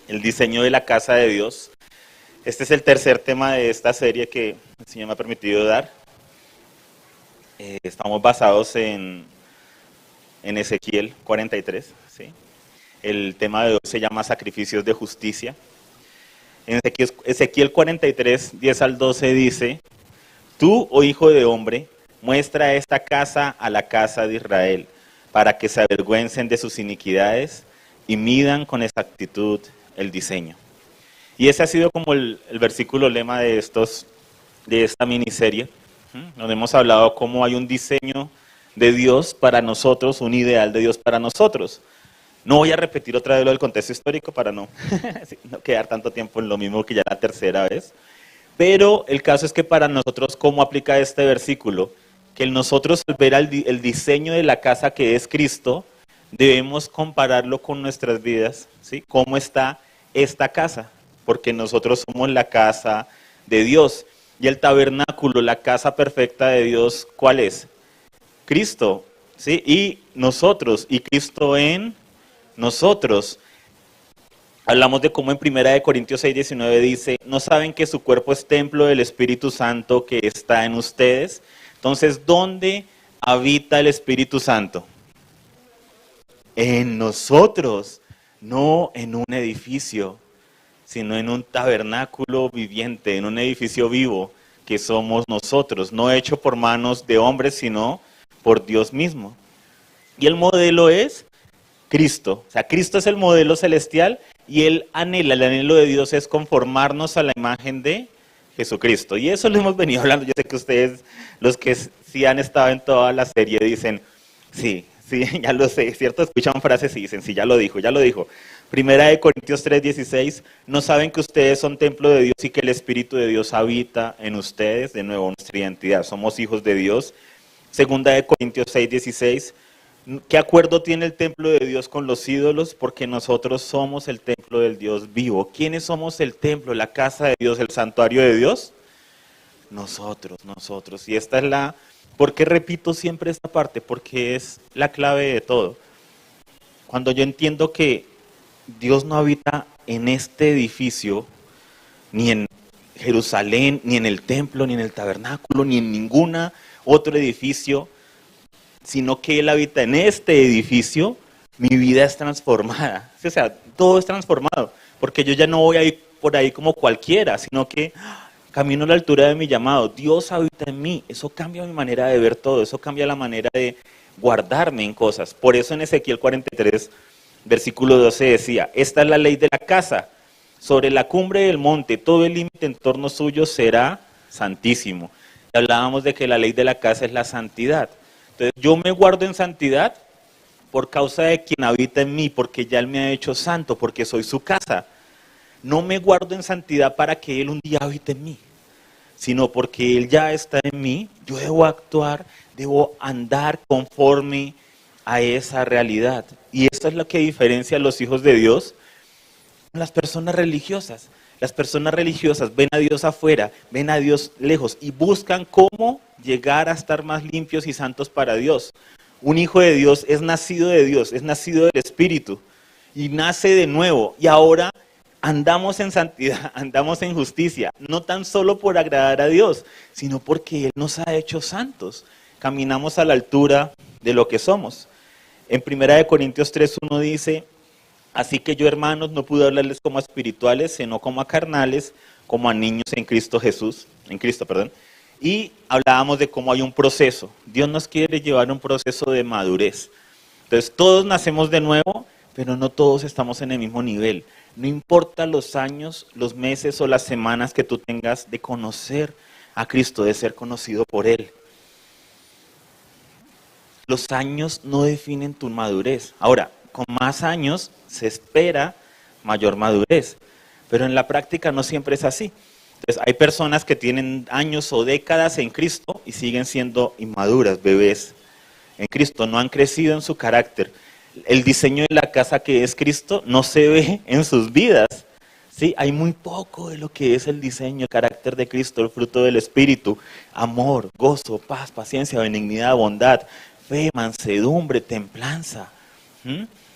el diseño de la casa de Dios. Este es el tercer tema de esta serie que el Señor me ha permitido dar. Estamos basados en Ezequiel 43, ¿sí? El tema de hoy se llama sacrificios de justicia. En Ezequiel 43, 10 al 12 dice: Tú, oh hijo de hombre, muestra esta casa a la casa de Israel, para que se avergüencen de sus iniquidades y midan con exactitud el diseño. Y ese ha sido como el versículo lema de esta miniserie, donde hemos hablado cómo hay un diseño de Dios para nosotros, un ideal de Dios para nosotros. No voy a repetir otra vez lo del contexto histórico para no quedar tanto tiempo en lo mismo que ya la tercera vez. Pero el caso es que para nosotros, ¿cómo aplica este versículo? Que nosotros al ver el diseño de la casa que es Cristo, debemos compararlo con nuestras vidas, ¿sí? ¿Cómo está esta casa? Porque nosotros somos la casa de Dios. Y el tabernáculo, la casa perfecta de Dios, ¿cuál es? Cristo, ¿sí? Y nosotros, y Cristo en nosotros. Hablamos de cómo en 1 Corintios 6, 19 dice: ¿no saben que su cuerpo es templo del Espíritu Santo que está en ustedes? Entonces, ¿dónde habita el Espíritu Santo? En nosotros, no en un edificio, sino en un tabernáculo viviente, en un edificio vivo que somos nosotros, no hecho por manos de hombres, sino por Dios mismo. Y el modelo es Cristo. O sea, Cristo es el modelo celestial y el anhelo de Dios es conformarnos a la imagen de Jesucristo. Y eso lo hemos venido hablando. Yo sé que ustedes, los que sí han estado en toda la serie, dicen: sí, ya lo sé, ¿cierto? Escuchan frases y dicen: sí, ya lo dijo, ya lo dijo. 1 Corintios 3:16, ¿no saben que ustedes son templo de Dios y que el Espíritu de Dios habita en ustedes? De nuevo, nuestra identidad, somos hijos de Dios. 2 Corintios 6:16, ¿qué acuerdo tiene el templo de Dios con los ídolos? Porque nosotros somos el templo del Dios vivo. ¿Quiénes somos el templo, la casa de Dios, el santuario de Dios? Nosotros. Y esta es la... ¿Por qué repito siempre esta parte? Porque es la clave de todo. Cuando yo entiendo que Dios no habita en este edificio, ni en Jerusalén, ni en el templo, ni en el tabernáculo, ni en ningún otro edificio, sino que Él habita en este edificio, mi vida es transformada. O sea, todo es transformado, porque yo ya no voy a ir por ahí como cualquiera, sino que camino a la altura de mi llamado. Dios habita en mí, eso cambia mi manera de ver todo, eso cambia la manera de guardarme en cosas. Por eso en Ezequiel 43, versículo 12 decía: esta es la ley de la casa, sobre la cumbre del monte, todo el límite en torno suyo será santísimo. Y hablábamos de que la ley de la casa es la santidad. Entonces yo me guardo en santidad por causa de quien habita en mí, porque ya Él me ha hecho santo, porque soy su casa. No me guardo en santidad para que Él un día habite en mí, sino porque Él ya está en mí. Yo debo actuar, debo andar conforme a esa realidad. Y esto es lo que diferencia a los hijos de Dios con las personas religiosas. Las personas religiosas ven a Dios afuera, ven a Dios lejos y buscan cómo llegar a estar más limpios y santos para Dios. Un hijo de Dios es nacido de Dios, es nacido del Espíritu y nace de nuevo. Y ahora andamos en santidad, andamos en justicia, no tan solo por agradar a Dios, sino porque Él nos ha hecho santos. Caminamos a la altura de lo que somos. En 1 Corintios 3:1 dice: así que yo, hermanos, no pude hablarles como a espirituales, sino como a carnales, como a niños en Cristo. Y hablábamos de cómo hay un proceso. Dios nos quiere llevar a un proceso de madurez. Entonces todos nacemos de nuevo, pero no todos estamos en el mismo nivel. No importa los años, los meses o las semanas que tú tengas de conocer a Cristo, de ser conocido por Él. Los años no definen tu madurez. Ahora, con más años se espera mayor madurez, pero en la práctica no siempre es así. Entonces hay personas que tienen años o décadas en Cristo y siguen siendo inmaduras, bebés en Cristo, no han crecido en su carácter. El diseño de la casa que es Cristo no se ve en sus vidas. ¿Sí? Hay muy poco de lo que es el diseño, el carácter de Cristo, el fruto del Espíritu: amor, gozo, paz, paciencia, benignidad, bondad, fe, mansedumbre, templanza.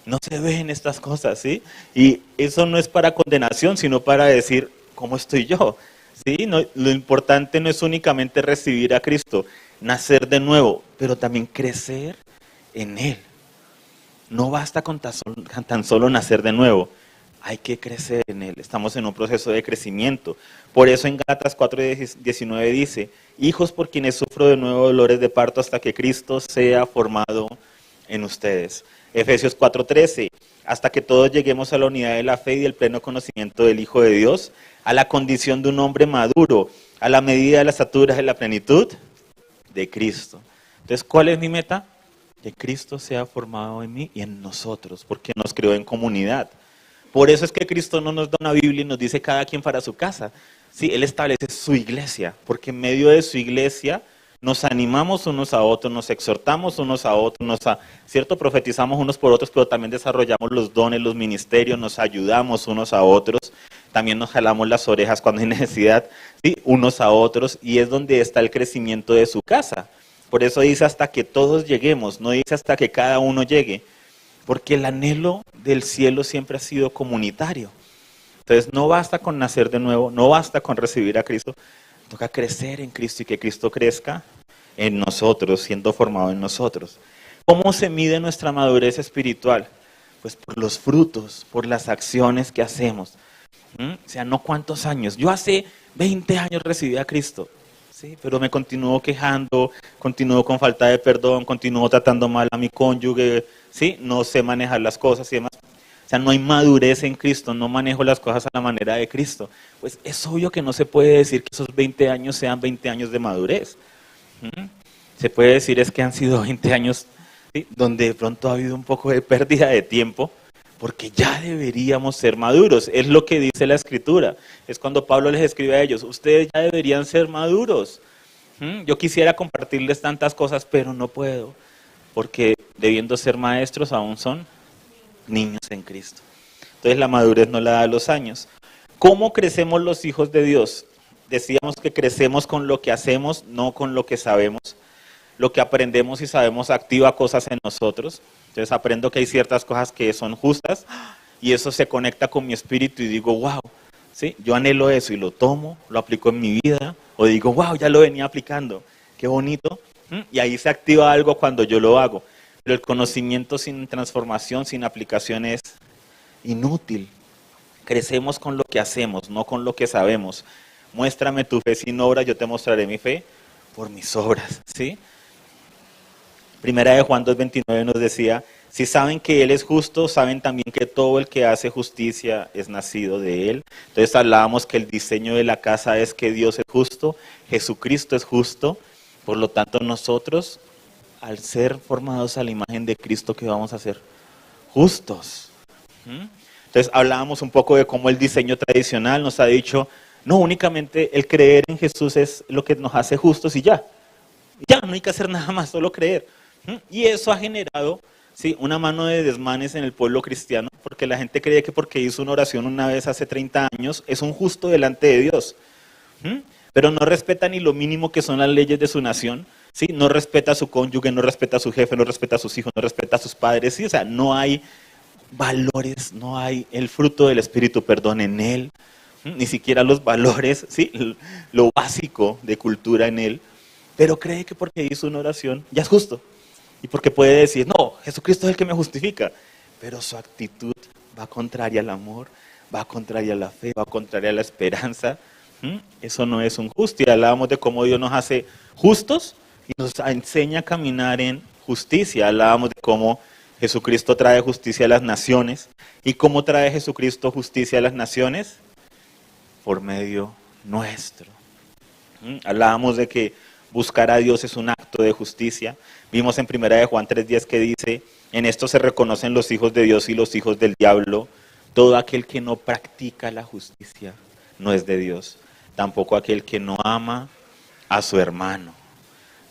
No se ven estas cosas, ¿sí? Y eso no es para condenación, sino para decir, ¿cómo estoy yo? ¿Sí? No, lo importante no es únicamente recibir a Cristo, nacer de nuevo, pero también crecer en Él. No basta con tan solo nacer de nuevo, hay que crecer en Él. Estamos en un proceso de crecimiento. Por eso en Gálatas 4:19 dice, hijos por quienes sufro de nuevo dolores de parto hasta que Cristo sea formado en ustedes. Efesios 4:13, hasta que todos lleguemos a la unidad de la fe y del pleno conocimiento del Hijo de Dios, a la condición de un hombre maduro, a la medida de la estatura de la plenitud de Cristo. Entonces, ¿cuál es mi meta? Que Cristo sea formado en mí y en nosotros, porque nos creó en comunidad. Por eso es que Cristo no nos da una Biblia y nos dice cada quien para su casa. Sí, Él establece su iglesia, porque en medio de su iglesia nos animamos unos a otros, nos exhortamos unos a otros, ¿cierto? Profetizamos unos por otros, pero también desarrollamos los dones, los ministerios, nos ayudamos unos a otros, también nos jalamos las orejas cuando hay necesidad, ¿sí? Unos a otros, y es donde está el crecimiento de su casa. Por eso dice hasta que todos lleguemos, no dice hasta que cada uno llegue, porque el anhelo del cielo siempre ha sido comunitario. Entonces no basta con nacer de nuevo, no basta con recibir a Cristo, toca crecer en Cristo y que Cristo crezca en nosotros, siendo formado en nosotros. ¿Cómo se mide nuestra madurez espiritual? Pues por los frutos, por las acciones que hacemos. O sea, no cuántos años. Yo hace 20 años recibí a Cristo. Sí, pero me continúo quejando, continúo con falta de perdón, continúo tratando mal a mi cónyuge, ¿sí? No sé manejar las cosas y demás. O sea, no hay madurez en Cristo, no manejo las cosas a la manera de Cristo. Pues es obvio que no se puede decir que esos 20 años sean 20 años de madurez. Se puede decir es que han sido 20 años, ¿sí? Donde de pronto ha habido un poco de pérdida de tiempo, porque ya deberíamos ser maduros. Es lo que dice la Escritura. Es cuando Pablo les escribe a ellos, ustedes ya deberían ser maduros. Yo quisiera compartirles tantas cosas, pero no puedo, porque debiendo ser maestros aún son niños en Cristo. Entonces la madurez no la da los años. ¿Cómo crecemos los hijos de Dios? Decíamos que crecemos con lo que hacemos, no con lo que sabemos. Lo que aprendemos y sabemos activa cosas en nosotros. Entonces aprendo que hay ciertas cosas que son justas y eso se conecta con mi espíritu y digo, wow, ¿sí? Yo anhelo eso y lo tomo, lo aplico en mi vida o digo, wow, ya lo venía aplicando, qué bonito. Y ahí se activa algo cuando yo lo hago. Pero el conocimiento sin transformación, sin aplicación es inútil. Crecemos con lo que hacemos, no con lo que sabemos. Muéstrame tu fe sin obras, yo te mostraré mi fe por mis obras, ¿sí? Primera de Juan 2:29 nos decía, si saben que Él es justo, saben también que todo el que hace justicia es nacido de Él. Entonces hablábamos que el diseño de la casa es que Dios es justo, Jesucristo es justo, por lo tanto nosotros, al ser formados a la imagen de Cristo, ¿qué vamos a hacer? Justos. Entonces hablábamos un poco de cómo el diseño tradicional nos ha dicho, no únicamente el creer en Jesús es lo que nos hace justos y ya. Ya, no hay que hacer nada más, solo creer. Y eso ha generado, ¿sí?, una mano de desmanes en el pueblo cristiano, porque la gente cree que porque hizo una oración una vez hace 30 años, es un justo delante de Dios. Pero no respeta ni lo mínimo que son las leyes de su nación, ¿sí? No respeta a su cónyuge, no respeta a su jefe, no respeta a sus hijos, no respeta a sus padres, ¿sí? O sea, no hay valores, no hay el fruto del Espíritu, perdón, en él, ni siquiera los valores, ¿sí?, lo básico de cultura en él, pero cree que porque hizo una oración ya es justo. Y porque puede decir, no, Jesucristo es el que me justifica. Pero su actitud va contraria al amor, va contraria a la fe, va contraria a la esperanza. Eso no es un justo. Y hablábamos de cómo Dios nos hace justos y nos enseña a caminar en justicia. Hablábamos de cómo Jesucristo trae justicia a las naciones. ¿Y cómo trae Jesucristo justicia a las naciones? Por medio nuestro. Hablábamos de que buscar a Dios es un acto de justicia. Vimos en 1 de Juan 3:10 que dice, en esto se reconocen los hijos de Dios y los hijos del diablo. Todo aquel que no practica la justicia no es de Dios. Tampoco aquel que no ama a su hermano.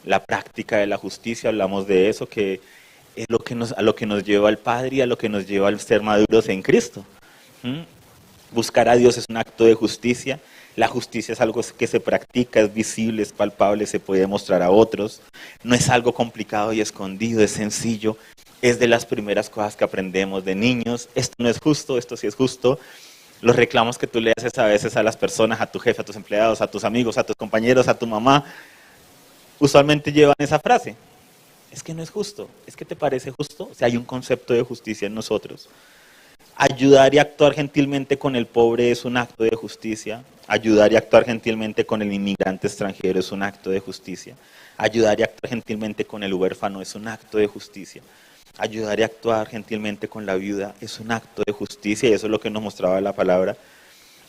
La práctica de la justicia, hablamos de eso, que es a lo que nos lleva al Padre y a lo que nos lleva al ser maduros en Cristo. Buscar a Dios es un acto de justicia. La justicia es algo que se practica, es visible, es palpable, se puede mostrar a otros. No es algo complicado y escondido, es sencillo. es de las primeras cosas que aprendemos de niños. Esto no es justo, esto sí es justo. Los reclamos que tú le haces a veces a las personas, a tu jefe, a tus empleados, a tus amigos, a tus compañeros, a tu mamá, usualmente llevan esa frase. Es que no es justo, es que te parece justo. O sea, hay un concepto de justicia en nosotros. Ayudar y actuar gentilmente con el pobre es un acto de justicia. Ayudar y actuar gentilmente con el inmigrante extranjero es un acto de justicia. Ayudar y actuar gentilmente con el huérfano es un acto de justicia. Ayudar y actuar gentilmente con la viuda es un acto de justicia, y eso es lo que nos mostraba la palabra.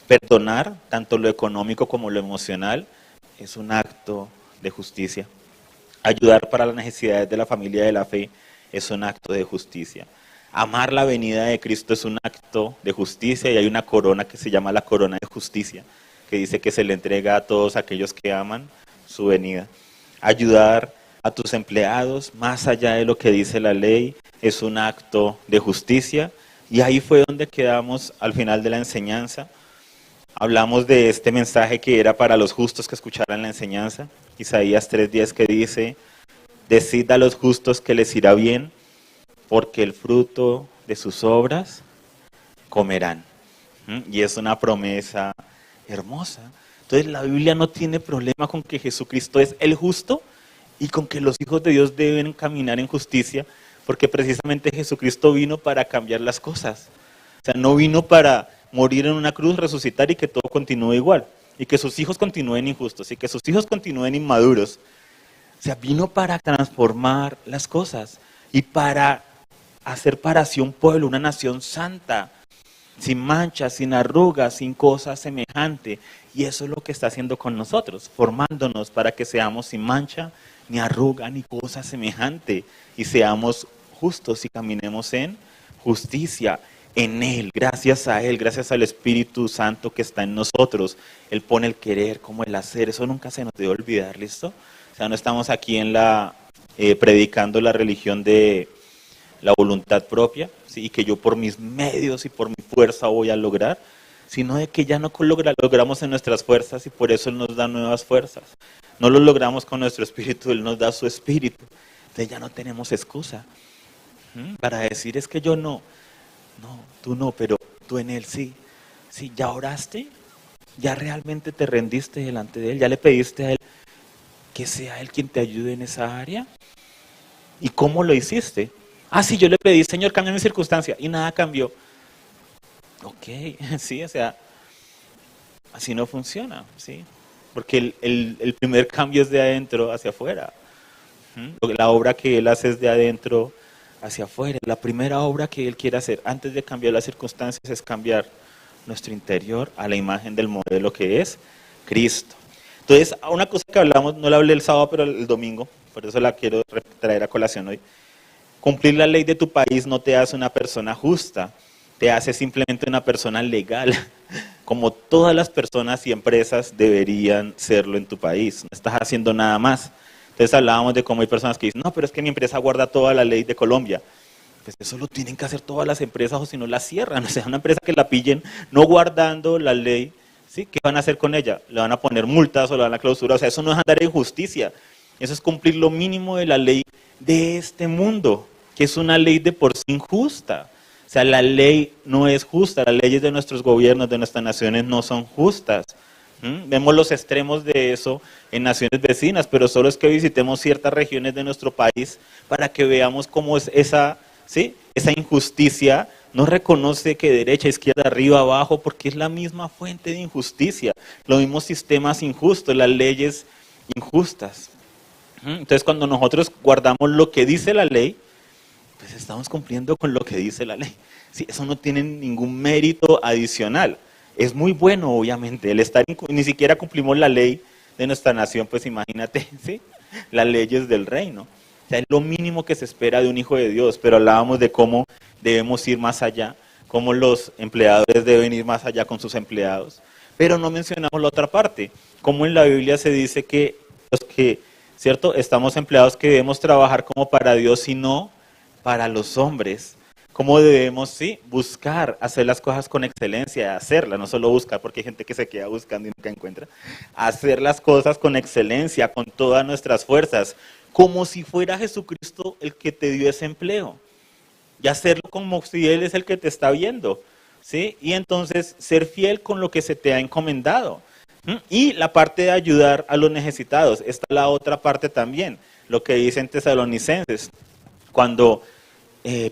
Perdonar, tanto lo económico como lo emocional, es un acto de justicia. Ayudar para las necesidades de la familia de la fe es un acto de justicia. Amar la venida de Cristo es un acto de justicia, y hay una corona que se llama la corona de justicia, que dice que se le entrega a todos aquellos que aman su venida. Ayudar a tus empleados, más allá de lo que dice la ley, es un acto de justicia. Y ahí fue donde quedamos al final de la enseñanza. Hablamos de este mensaje que era para los justos que escucharan la enseñanza. Isaías 3:10, que dice: decid a los justos que les irá bien, porque el fruto de sus obras comerán. Y es una promesa hermosa. Entonces la Biblia no tiene problema con que Jesucristo es el justo y con que los hijos de Dios deben caminar en justicia, porque precisamente Jesucristo vino para cambiar las cosas. O sea, no vino para morir en una cruz, resucitar y que todo continúe igual, y que sus hijos continúen injustos, y que sus hijos continúen inmaduros. O sea, vino para transformar las cosas y para hacer para sí un pueblo, una nación santa, sin mancha, sin arrugas, sin cosa semejante. Y eso es lo que está haciendo con nosotros, formándonos para que seamos sin mancha, ni arruga, ni cosa semejante, y seamos justos y caminemos en justicia, en Él, gracias a Él, gracias al Espíritu Santo que está en nosotros. Él pone el querer como el hacer, eso nunca se nos debe olvidar, ¿listo? O sea, no estamos aquí en predicando la religión de la voluntad propia, ¿sí? Y que yo por mis medios y por mi fuerza voy a lograr, sino de que ya no logramos en nuestras fuerzas, y por eso Él nos da nuevas fuerzas. No lo logramos con nuestro espíritu, Él nos da su espíritu. Entonces ya no tenemos excusa para decir: es que yo no, tú no, pero tú en Él sí. Sí, ya oraste, ya realmente te rendiste delante de Él, ya le pediste a Él que sea Él quien te ayude en esa área. ¿Y cómo lo hiciste? Ah, sí, yo le pedí: Señor, cambia mi circunstancia, y nada cambió. Ok, sí, o sea, así no funciona, ¿sí? Porque el primer cambio es de adentro hacia afuera. La obra que Él hace es de adentro hacia afuera. La primera obra que Él quiere hacer antes de cambiar las circunstancias es cambiar nuestro interior a la imagen del modelo que es Cristo. Entonces, una cosa que hablamos, no la hablé el sábado, pero el domingo, por eso la quiero traer a colación hoy. Cumplir la ley de tu país no te hace una persona justa, te hace simplemente una persona legal, como todas las personas y empresas deberían serlo en tu país. No estás haciendo nada más. Entonces hablábamos de cómo hay personas que dicen: no, pero es que mi empresa guarda toda la ley de Colombia. Pues eso lo tienen que hacer todas las empresas, o si no la cierran. O sea, una empresa que la pillen no guardando la ley, ¿sí? ¿Qué van a hacer con ella? ¿Le van a poner multas o le van a clausurar? O sea, eso no es andar en justicia. Eso es cumplir lo mínimo de la ley de este mundo, que es una ley de por sí injusta. O sea, la ley no es justa, las leyes de nuestros gobiernos, de nuestras naciones no son justas. Vemos los extremos de eso en naciones vecinas, pero solo es que visitemos ciertas regiones de nuestro país para que veamos cómo es esa injusticia. No reconoce que derecha, izquierda, arriba, abajo, porque es la misma fuente de injusticia, los mismos sistemas injustos, las leyes injustas. Entonces, cuando nosotros guardamos lo que dice la ley, pues estamos cumpliendo con lo que dice la ley. Sí, eso no tiene ningún mérito adicional. Es muy bueno, obviamente, el estar ni siquiera cumplimos la ley de nuestra nación, pues imagínate, ¿sí? Las leyes del reino. O sea, es lo mínimo que se espera de un hijo de Dios, pero hablábamos de cómo debemos ir más allá, cómo los empleadores deben ir más allá con sus empleados. Pero no mencionamos la otra parte, cómo en la Biblia se dice que los que, ¿cierto?, estamos empleados, que debemos trabajar como para Dios y no para los hombres. Cómo debemos, sí, buscar hacer las cosas con excelencia, hacerlas, no solo buscar, porque hay gente que se queda buscando y nunca encuentra. Hacer las cosas con excelencia, con todas nuestras fuerzas, como si fuera Jesucristo el que te dio ese empleo. y hacerlo como si Él es el que te está viendo, ¿sí? Y entonces ser fiel con lo que se te ha encomendado. Y la parte de ayudar a los necesitados, esta es la otra parte también, lo que dicen Tesalonicenses. Cuando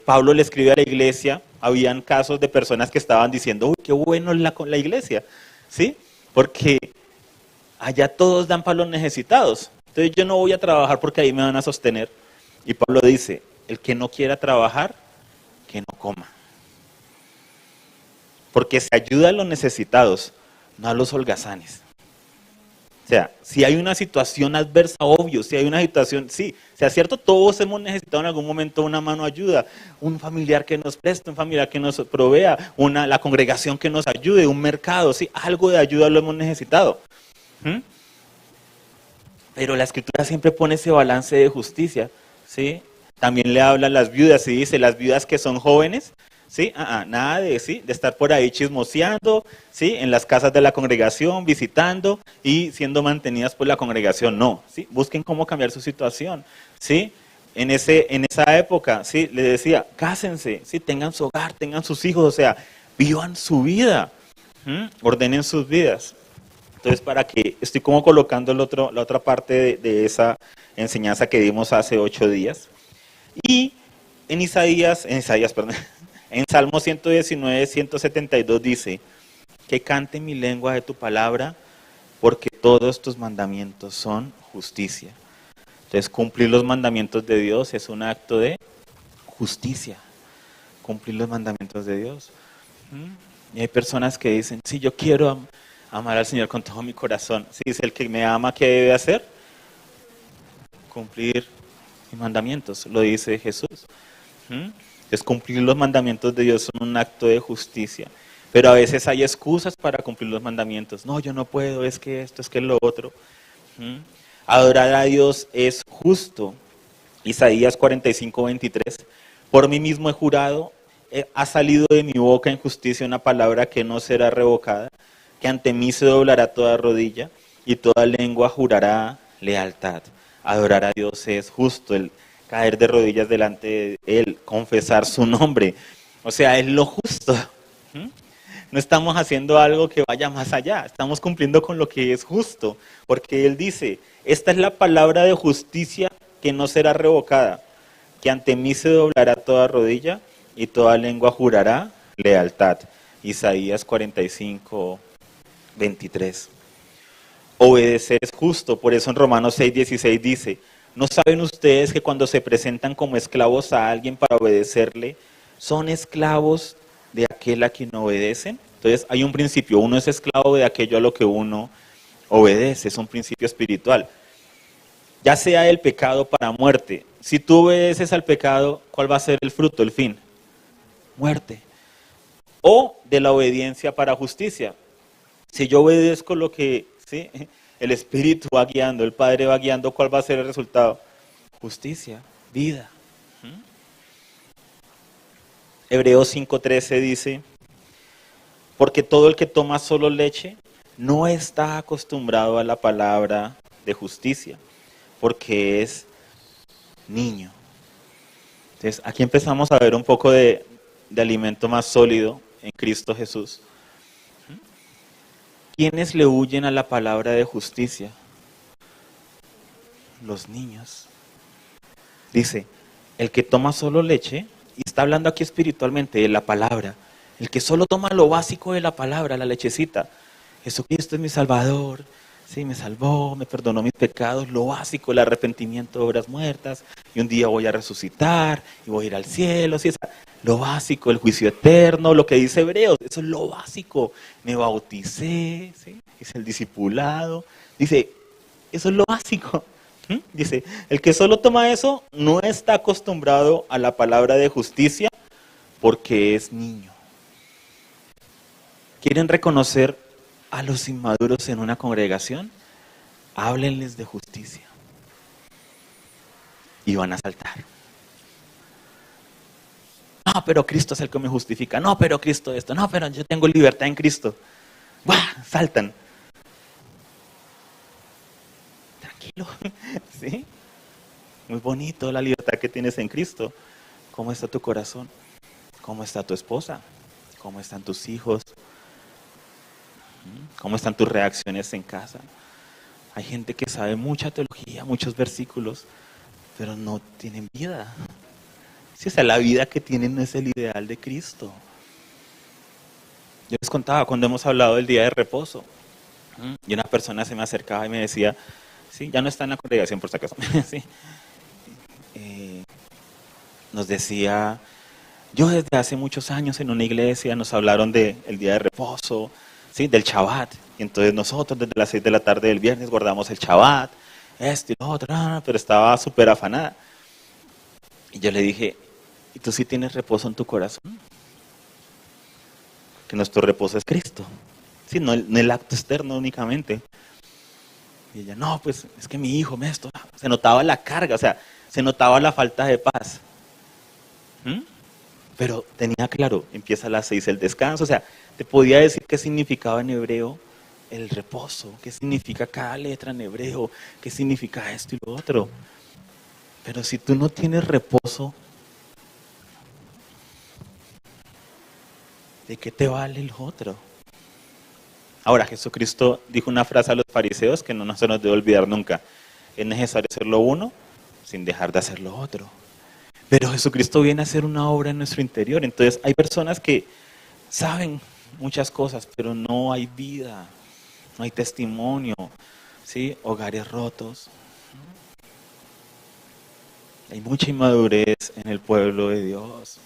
Pablo le escribe a la iglesia, habían casos de personas que estaban diciendo, uy, qué bueno es la iglesia, ¿sí? Porque allá todos dan para los necesitados. Entonces yo no voy a trabajar porque ahí me van a sostener. Y Pablo dice, el que no quiera trabajar, que no coma. Porque se ayuda a los necesitados, no a los holgazanes. O sea, si hay una situación adversa, obvio, si hay una situación, sí, sea cierto, todos hemos necesitado en algún momento una mano ayuda, un familiar que nos preste, un familiar que nos provea, la congregación que nos ayude, un mercado, sí, algo de ayuda lo hemos necesitado. ¿Mm? Pero la Escritura siempre pone ese balance de justicia, ¿sí? También le habla a las viudas y dice, las viudas que son jóvenes, ¿sí? Nada de, ¿sí? De estar por ahí chismoseando, ¿sí? En las casas de la congregación, visitando y siendo mantenidas por la congregación, no, ¿sí? Busquen cómo cambiar su situación, ¿sí? En esa época, ¿sí? Le decía, cásense, ¿sí? Tengan su hogar, tengan sus hijos, o sea, vivan su vida, ordenen sus vidas. Entonces, para que estoy como colocando la otra parte de esa enseñanza que dimos hace 8 días. Y en Isaías, perdón, en Salmo 119, 172 dice, que cante mi lengua de tu palabra, porque todos tus mandamientos son justicia. Entonces, cumplir los mandamientos de Dios es un acto de justicia. Cumplir los mandamientos de Dios. Y hay personas que dicen, sí, yo quiero amar al Señor con todo mi corazón. Si es el que me ama, ¿qué debe hacer? Cumplir mis mandamientos, lo dice Jesús. Entonces, cumplir los mandamientos de Dios son un acto de justicia. Pero a veces hay excusas para cumplir los mandamientos. No, yo no puedo, es que esto, es que lo otro. Adorar a Dios es justo. Isaías 45, 23. Por mí mismo he jurado, ha salido de mi boca en justicia una palabra que no será revocada, que ante mí se doblará toda rodilla y toda lengua jurará lealtad. Adorar a Dios es justo, el caer de rodillas delante de Él, confesar su nombre. O sea, es lo justo. No estamos haciendo algo que vaya más allá, estamos cumpliendo con lo que es justo, porque Él dice, esta es la palabra de justicia que no será revocada, que ante mí se doblará toda rodilla y toda lengua jurará lealtad. Isaías 45, 23. Obedecer es justo, por eso en Romanos 6, 16 dice, ¿no saben ustedes que cuando se presentan como esclavos a alguien para obedecerle, son esclavos de aquel a quien obedecen? Entonces hay un principio, uno es esclavo de aquello a lo que uno obedece, es un principio espiritual. Ya sea el pecado para muerte, si tú obedeces al pecado, ¿cuál va a ser el fruto, el fin? Muerte. O de la obediencia para justicia. Si yo obedezco lo que, ¿sí? El Espíritu va guiando, el Padre va guiando, ¿cuál va a ser el resultado? Justicia, vida. Hebreos 5:13 dice, porque todo el que toma solo leche no está acostumbrado a la palabra de justicia, porque es niño. Entonces, aquí empezamos a ver un poco de alimento más sólido en Cristo Jesús. ¿Quiénes le huyen a la palabra de justicia? Los niños. Dice, el que toma solo leche, y está hablando aquí espiritualmente de la palabra, el que solo toma lo básico de la palabra, la lechecita. Jesucristo es mi Salvador, sí, me salvó, me perdonó mis pecados, lo básico, el arrepentimiento de obras muertas, y un día voy a resucitar, y voy a ir al cielo, sí, lo básico, el juicio eterno, lo que dice Hebreos, eso es lo básico. Me bauticé, ¿sí? Es el discipulado. Dice, eso es lo básico. Dice, el que solo toma eso no está acostumbrado a la palabra de justicia porque es niño. ¿Quieren reconocer a los inmaduros en una congregación? Háblenles de justicia. Y van a saltar. No, pero Cristo es el que me justifica. No, pero Cristo esto. No, pero yo tengo libertad en Cristo. ¡Buah! Saltan. Tranquilo. ¿Sí? Muy bonito la libertad que tienes en Cristo. ¿Cómo está tu corazón? ¿Cómo está tu esposa? ¿Cómo están tus hijos? ¿Cómo están tus reacciones en casa? Hay gente que sabe mucha teología, muchos versículos, pero no tienen vida. Sí, o sea, la vida que tienen no es el ideal de Cristo. Yo les contaba cuando hemos hablado del día de reposo, y una persona se me acercaba y me decía, sí, ya no está en la congregación por si acaso, sí, nos decía, yo desde hace muchos años en una iglesia nos hablaron del día de reposo, ¿sí? Del Shabbat. Y entonces nosotros desde las 6 de la tarde del viernes guardamos el Shabbat, esto y lo otro, pero estaba súper afanada. Y yo le dije, ¿y tú sí tienes reposo en tu corazón? Que nuestro reposo es Cristo, ¿sí? No el acto externo únicamente. Y ella, no, pues es que mi hijo, esto, se notaba la carga, o sea, se notaba la falta de paz. Pero tenía claro, empieza a las 6 el descanso, o sea, te podía decir qué significaba en hebreo el reposo, qué significa cada letra en hebreo, qué significa esto y lo otro. Pero si tú no tienes reposo, ¿de qué te vale el otro? Ahora, Jesucristo dijo una frase a los fariseos que no se nos debe olvidar nunca. Es necesario hacer lo uno sin dejar de hacer lo otro. Pero Jesucristo viene a hacer una obra en nuestro interior. Entonces hay personas que saben muchas cosas, pero no hay vida, no hay testimonio, ¿sí? Hogares rotos. Hay mucha inmadurez en el pueblo de Dios.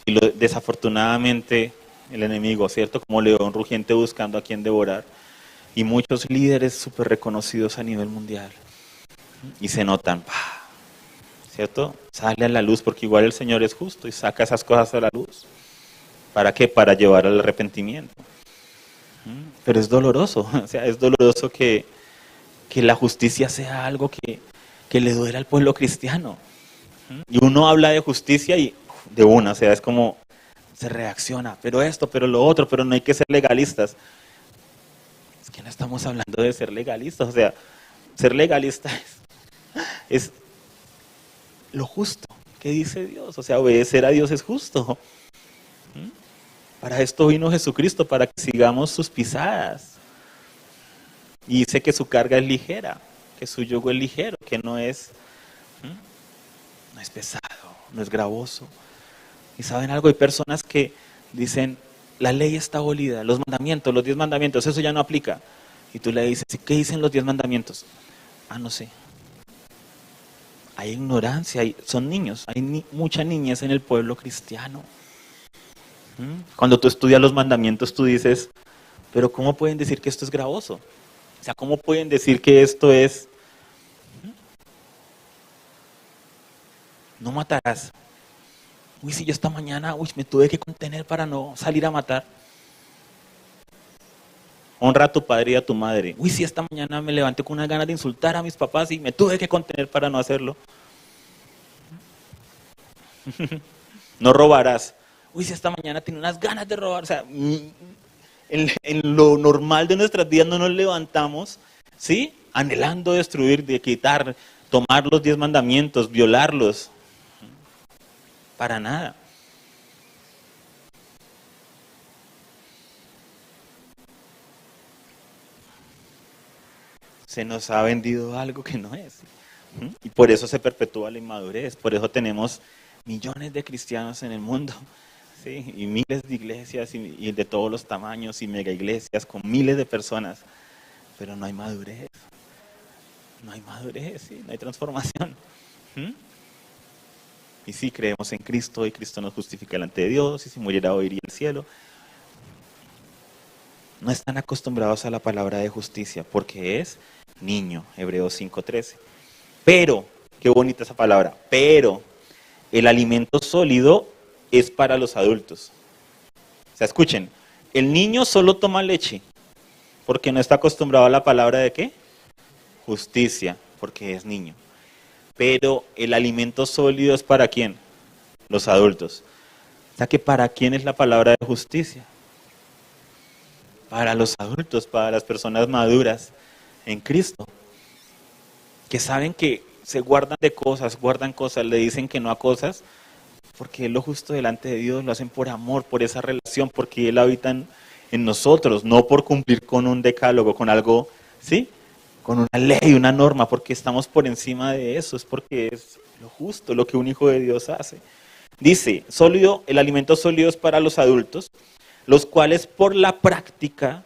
Y desafortunadamente el enemigo, ¿cierto? Como león rugiente buscando a quien devorar. Y muchos líderes súper reconocidos a nivel mundial. Y se notan, ¿cierto? Sale a la luz porque igual el Señor es justo y saca esas cosas a la luz. ¿Para qué? Para llevar al arrepentimiento. Pero es doloroso, o sea, es doloroso que la justicia sea algo que le duele al pueblo cristiano. Y uno habla de justicia y de una, o sea, es como se reacciona, pero esto, pero lo otro, pero no hay que ser legalistas. Es que no estamos hablando de ser legalistas, o sea, ser legalista es lo justo que dice Dios, o sea, obedecer a Dios es justo. Para esto vino Jesucristo, para que sigamos sus pisadas. Y dice que su carga es ligera, que su yugo es ligero, que no es pesado, no es gravoso. Y saben algo, hay personas que dicen, la ley está abolida, los mandamientos, los 10 mandamientos, eso ya no aplica. Y tú le dices, ¿qué dicen los 10 mandamientos? No sé. Hay ignorancia, son niños, hay mucha niñez en el pueblo cristiano. Cuando tú estudias los mandamientos, tú dices, pero ¿cómo pueden decir que esto es gravoso? O sea, ¿cómo pueden decir que esto es... No matarás. Uy, si yo esta mañana, me tuve que contener para no salir a matar. Honra a tu padre y a tu madre. Uy, si esta mañana me levanté con unas ganas de insultar a mis papás y me tuve que contener para no hacerlo. No robarás. Uy, si esta mañana tengo unas ganas de robar. O sea, en lo normal de nuestras vidas no nos levantamos, ¿sí? Anhelando destruir, de quitar, tomar los 10 mandamientos, violarlos. Para nada. Se nos ha vendido algo que no es. Y por eso se perpetúa la inmadurez. Por eso tenemos millones de cristianos en el mundo. ¿Sí? Y miles de iglesias y de todos los tamaños y mega iglesias con miles de personas. Pero no hay madurez. No hay madurez, ¿sí? No hay transformación. Y sí, creemos en Cristo y Cristo nos justifica delante de Dios y si muriera hoy iría al cielo. No están acostumbrados a la palabra de justicia porque es niño, Hebreos 5:13. Pero, qué bonita esa palabra, pero el alimento sólido es para los adultos. O sea, escuchen, el niño solo toma leche porque no está acostumbrado a la palabra de ¿qué? Justicia, porque es niño. Pero el alimento sólido es para ¿quién? Los adultos. O sea que ¿para quién es la palabra de justicia? Para los adultos, para las personas maduras en Cristo. Que saben que se guardan de cosas, guardan cosas, le dicen que no a cosas, porque es lo justo delante de Dios, lo hacen por amor, por esa relación, porque Él habita en nosotros, no por cumplir con un decálogo, con algo, ¿sí? Con una ley, una norma, porque estamos por encima de eso, es porque es lo justo, lo que un hijo de Dios hace. Dice, sólido, el alimento sólido es para los adultos, los cuales por la práctica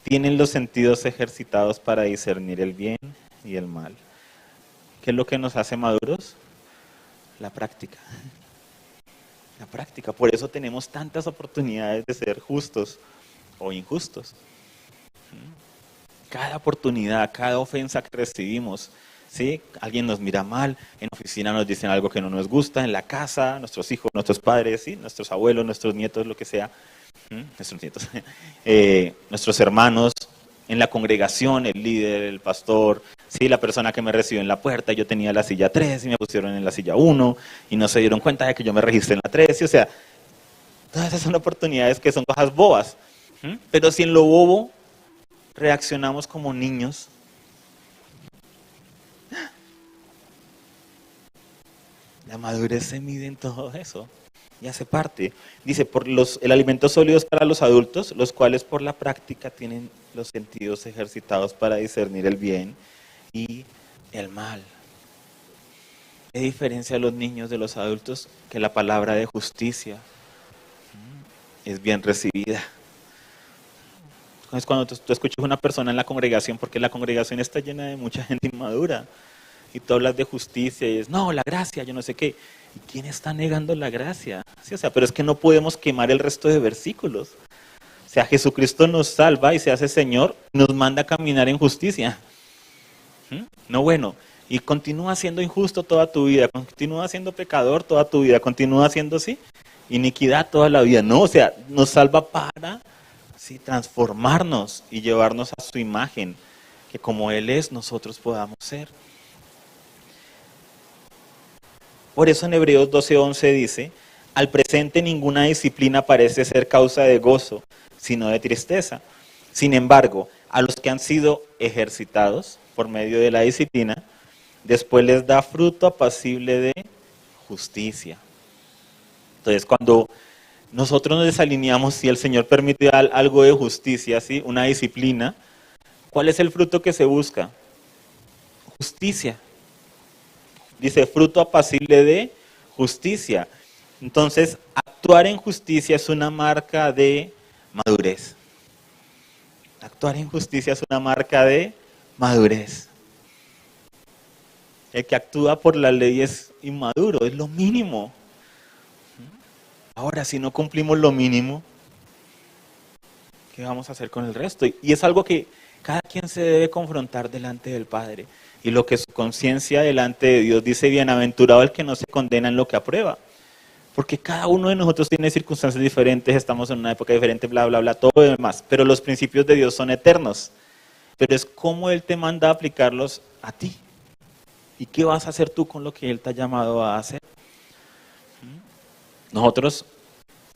tienen los sentidos ejercitados para discernir el bien y el mal. ¿Qué es lo que nos hace maduros? La práctica. La práctica. Por eso tenemos tantas oportunidades de ser justos o injustos. Cada oportunidad, cada ofensa que recibimos, ¿sí? Alguien nos mira mal, en la oficina nos dicen algo que no nos gusta, en la casa, nuestros hijos, nuestros padres, ¿sí? Nuestros abuelos, nuestros nietos, lo que sea, nuestros nietos, nuestros hermanos, en la congregación, el líder, el pastor, ¿sí? La persona que me recibió en la puerta, yo tenía la silla 3 y me pusieron en la silla 1 y no se dieron cuenta de que yo me registré en la 3, o sea, todas esas son oportunidades que son cosas bobas, pero si en lo bobo reaccionamos como niños, la madurez se mide en todo eso y hace parte. Dice, el alimento sólido es para los adultos, los cuales por la práctica tienen los sentidos ejercitados para discernir el bien y el mal. ¿Qué diferencia a los niños de los adultos? Que la palabra de justicia es bien recibida. Entonces, cuando tú escuchas a una persona en la congregación, porque la congregación está llena de mucha gente inmadura, y tú hablas de justicia y es, no, la gracia, yo no sé qué. ¿Y quién está negando la gracia? Sí, o sea, pero es que no podemos quemar el resto de versículos. O sea, Jesucristo nos salva y se hace Señor, nos manda a caminar en justicia. No, bueno, y continúa siendo injusto toda tu vida, continúa siendo pecador toda tu vida, continúa siendo así, iniquidad toda la vida. No, o sea, nos salva para transformarnos y llevarnos a su imagen, que como Él es, nosotros podamos ser. Por eso en Hebreos 12:11 dice, al presente ninguna disciplina parece ser causa de gozo, sino de tristeza. Sin embargo, a los que han sido ejercitados por medio de la disciplina, después les da fruto apacible de justicia. Entonces, cuando nosotros nos desalineamos, si el Señor permite algo de justicia, ¿sí? Una disciplina, ¿cuál es el fruto que se busca? Justicia. Dice, fruto apacible de justicia. Entonces, actuar en justicia es una marca de madurez. Actuar en justicia es una marca de madurez. El que actúa por la ley es inmaduro, es lo mínimo. Ahora, si no cumplimos lo mínimo, ¿qué vamos a hacer con el resto? Y es algo que cada quien se debe confrontar delante del Padre. Y lo que su conciencia delante de Dios dice, bienaventurado el que no se condena en lo que aprueba. Porque cada uno de nosotros tiene circunstancias diferentes, estamos en una época diferente, bla, bla, bla, todo lo demás. Pero los principios de Dios son eternos. Pero es cómo Él te manda a aplicarlos a ti. ¿Y qué vas a hacer tú con lo que Él te ha llamado a hacer? Nosotros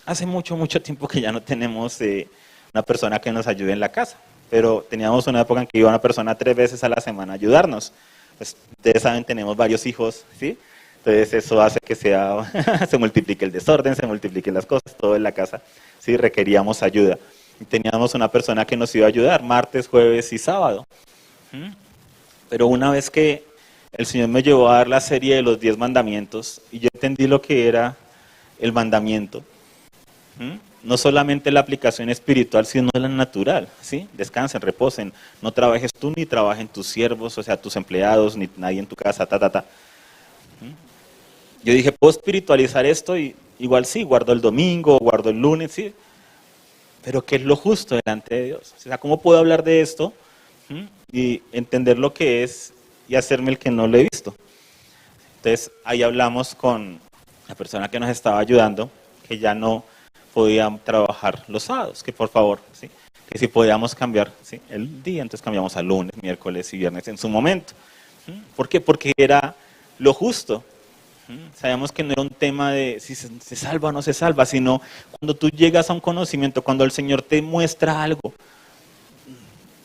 hace mucho tiempo que ya no tenemos una persona que nos ayude en la casa, pero teníamos una época en que iba una persona 3 veces a la semana a ayudarnos. Pues, ustedes saben, tenemos varios hijos, ¿sí? Entonces eso hace que se multiplique el desorden, se multipliquen las cosas, todo en la casa, ¿sí? Requeríamos ayuda. Y teníamos una persona que nos iba a ayudar martes, jueves y sábado. Pero una vez que el Señor me llevó a dar la serie de los 10 mandamientos y yo entendí lo que era el mandamiento, no solamente la aplicación espiritual, sino la natural, ¿sí? Descansen, reposen, no trabajes tú ni trabajen tus siervos, o sea, tus empleados, ni nadie en tu casa, Yo dije, ¿puedo espiritualizar esto? Y igual sí, guardo el domingo, guardo el lunes, sí, pero ¿qué es lo justo delante de Dios? O sea, ¿cómo puedo hablar de esto y entender lo que es y hacerme el que no lo he visto? Entonces, ahí hablamos con la persona que nos estaba ayudando, que ya no podían trabajar los sábados, que por favor, ¿sí? Que si podíamos cambiar, ¿sí? El día, entonces cambiamos a lunes, miércoles y viernes en su momento. ¿Por qué? Porque era lo justo. Sabíamos que no era un tema de si se salva o no se salva, sino cuando tú llegas a un conocimiento, cuando el Señor te muestra algo,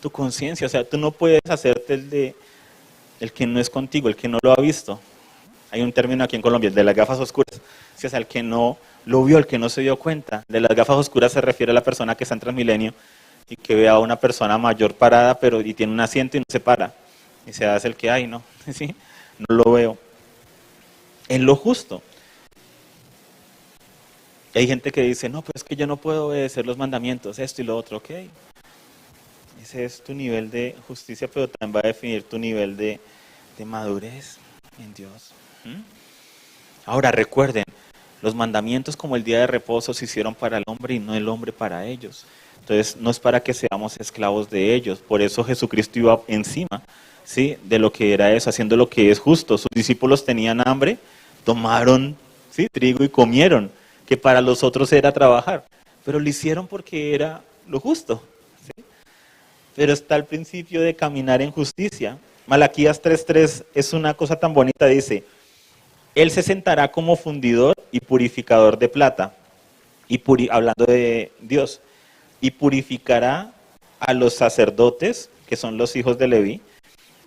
tu conciencia, o sea, tú no puedes hacerte el de el que no es contigo, el que no lo ha visto. Hay un término aquí en Colombia, el de las gafas oscuras. O sea, el que no lo vio, el que no se dio cuenta. De las gafas oscuras se refiere a la persona que está en Transmilenio y que ve a una persona mayor parada, pero y tiene un asiento y no se para. Y se hace el que hay, ¿no? ¿Sí? No lo veo. En lo justo. Y hay gente que dice, no, pues es que yo no puedo obedecer los mandamientos, esto y lo otro, ok. Ese es tu nivel de justicia, pero también va a definir tu nivel de madurez en Dios. ¿Mm? Ahora recuerden, los mandamientos como el día de reposo se hicieron para el hombre y no el hombre para ellos. Entonces no es para que seamos esclavos de ellos. Por eso Jesucristo iba encima, ¿sí?, de lo que era eso, haciendo lo que es justo. Sus discípulos tenían hambre, tomaron, ¿sí?, trigo y comieron, que para los otros era trabajar. Pero lo hicieron porque era lo justo. ¿Sí? Pero está el principio de caminar en justicia. Malaquías 3:3 es una cosa tan bonita, dice: Él se sentará como fundidor y purificador de plata, y hablando de Dios, y purificará a los sacerdotes, que son los hijos de Leví,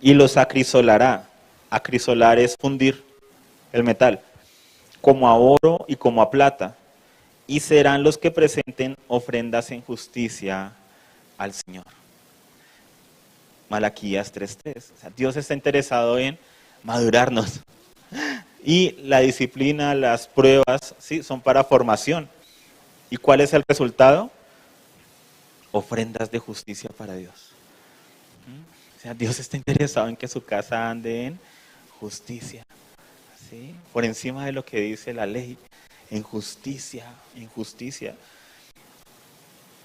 y los acrisolará. Acrisolar es fundir el metal, como a oro y como a plata, y serán los que presenten ofrendas en justicia al Señor. Malaquías 3:3. O sea, Dios está interesado en madurarnos. Y la disciplina, las pruebas, ¿sí?, son para formación. ¿Y cuál es el resultado? Ofrendas de justicia para Dios. O sea, Dios está interesado en que su casa ande en justicia, ¿sí?, por encima de lo que dice la ley, en justicia, en justicia.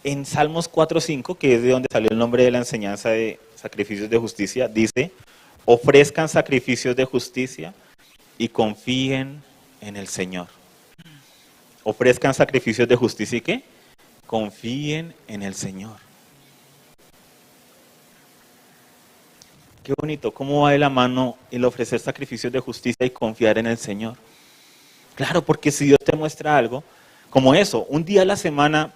En Salmos 4:5, que es de donde salió el nombre de la enseñanza de sacrificios de justicia, dice: ofrezcan sacrificios de justicia y confíen en el Señor. Ofrezcan sacrificios de justicia y ¿qué? Confíen en el Señor. Qué bonito, cómo va de la mano el ofrecer sacrificios de justicia y confiar en el Señor. Claro, porque si Dios te muestra algo, como eso, un día a la semana,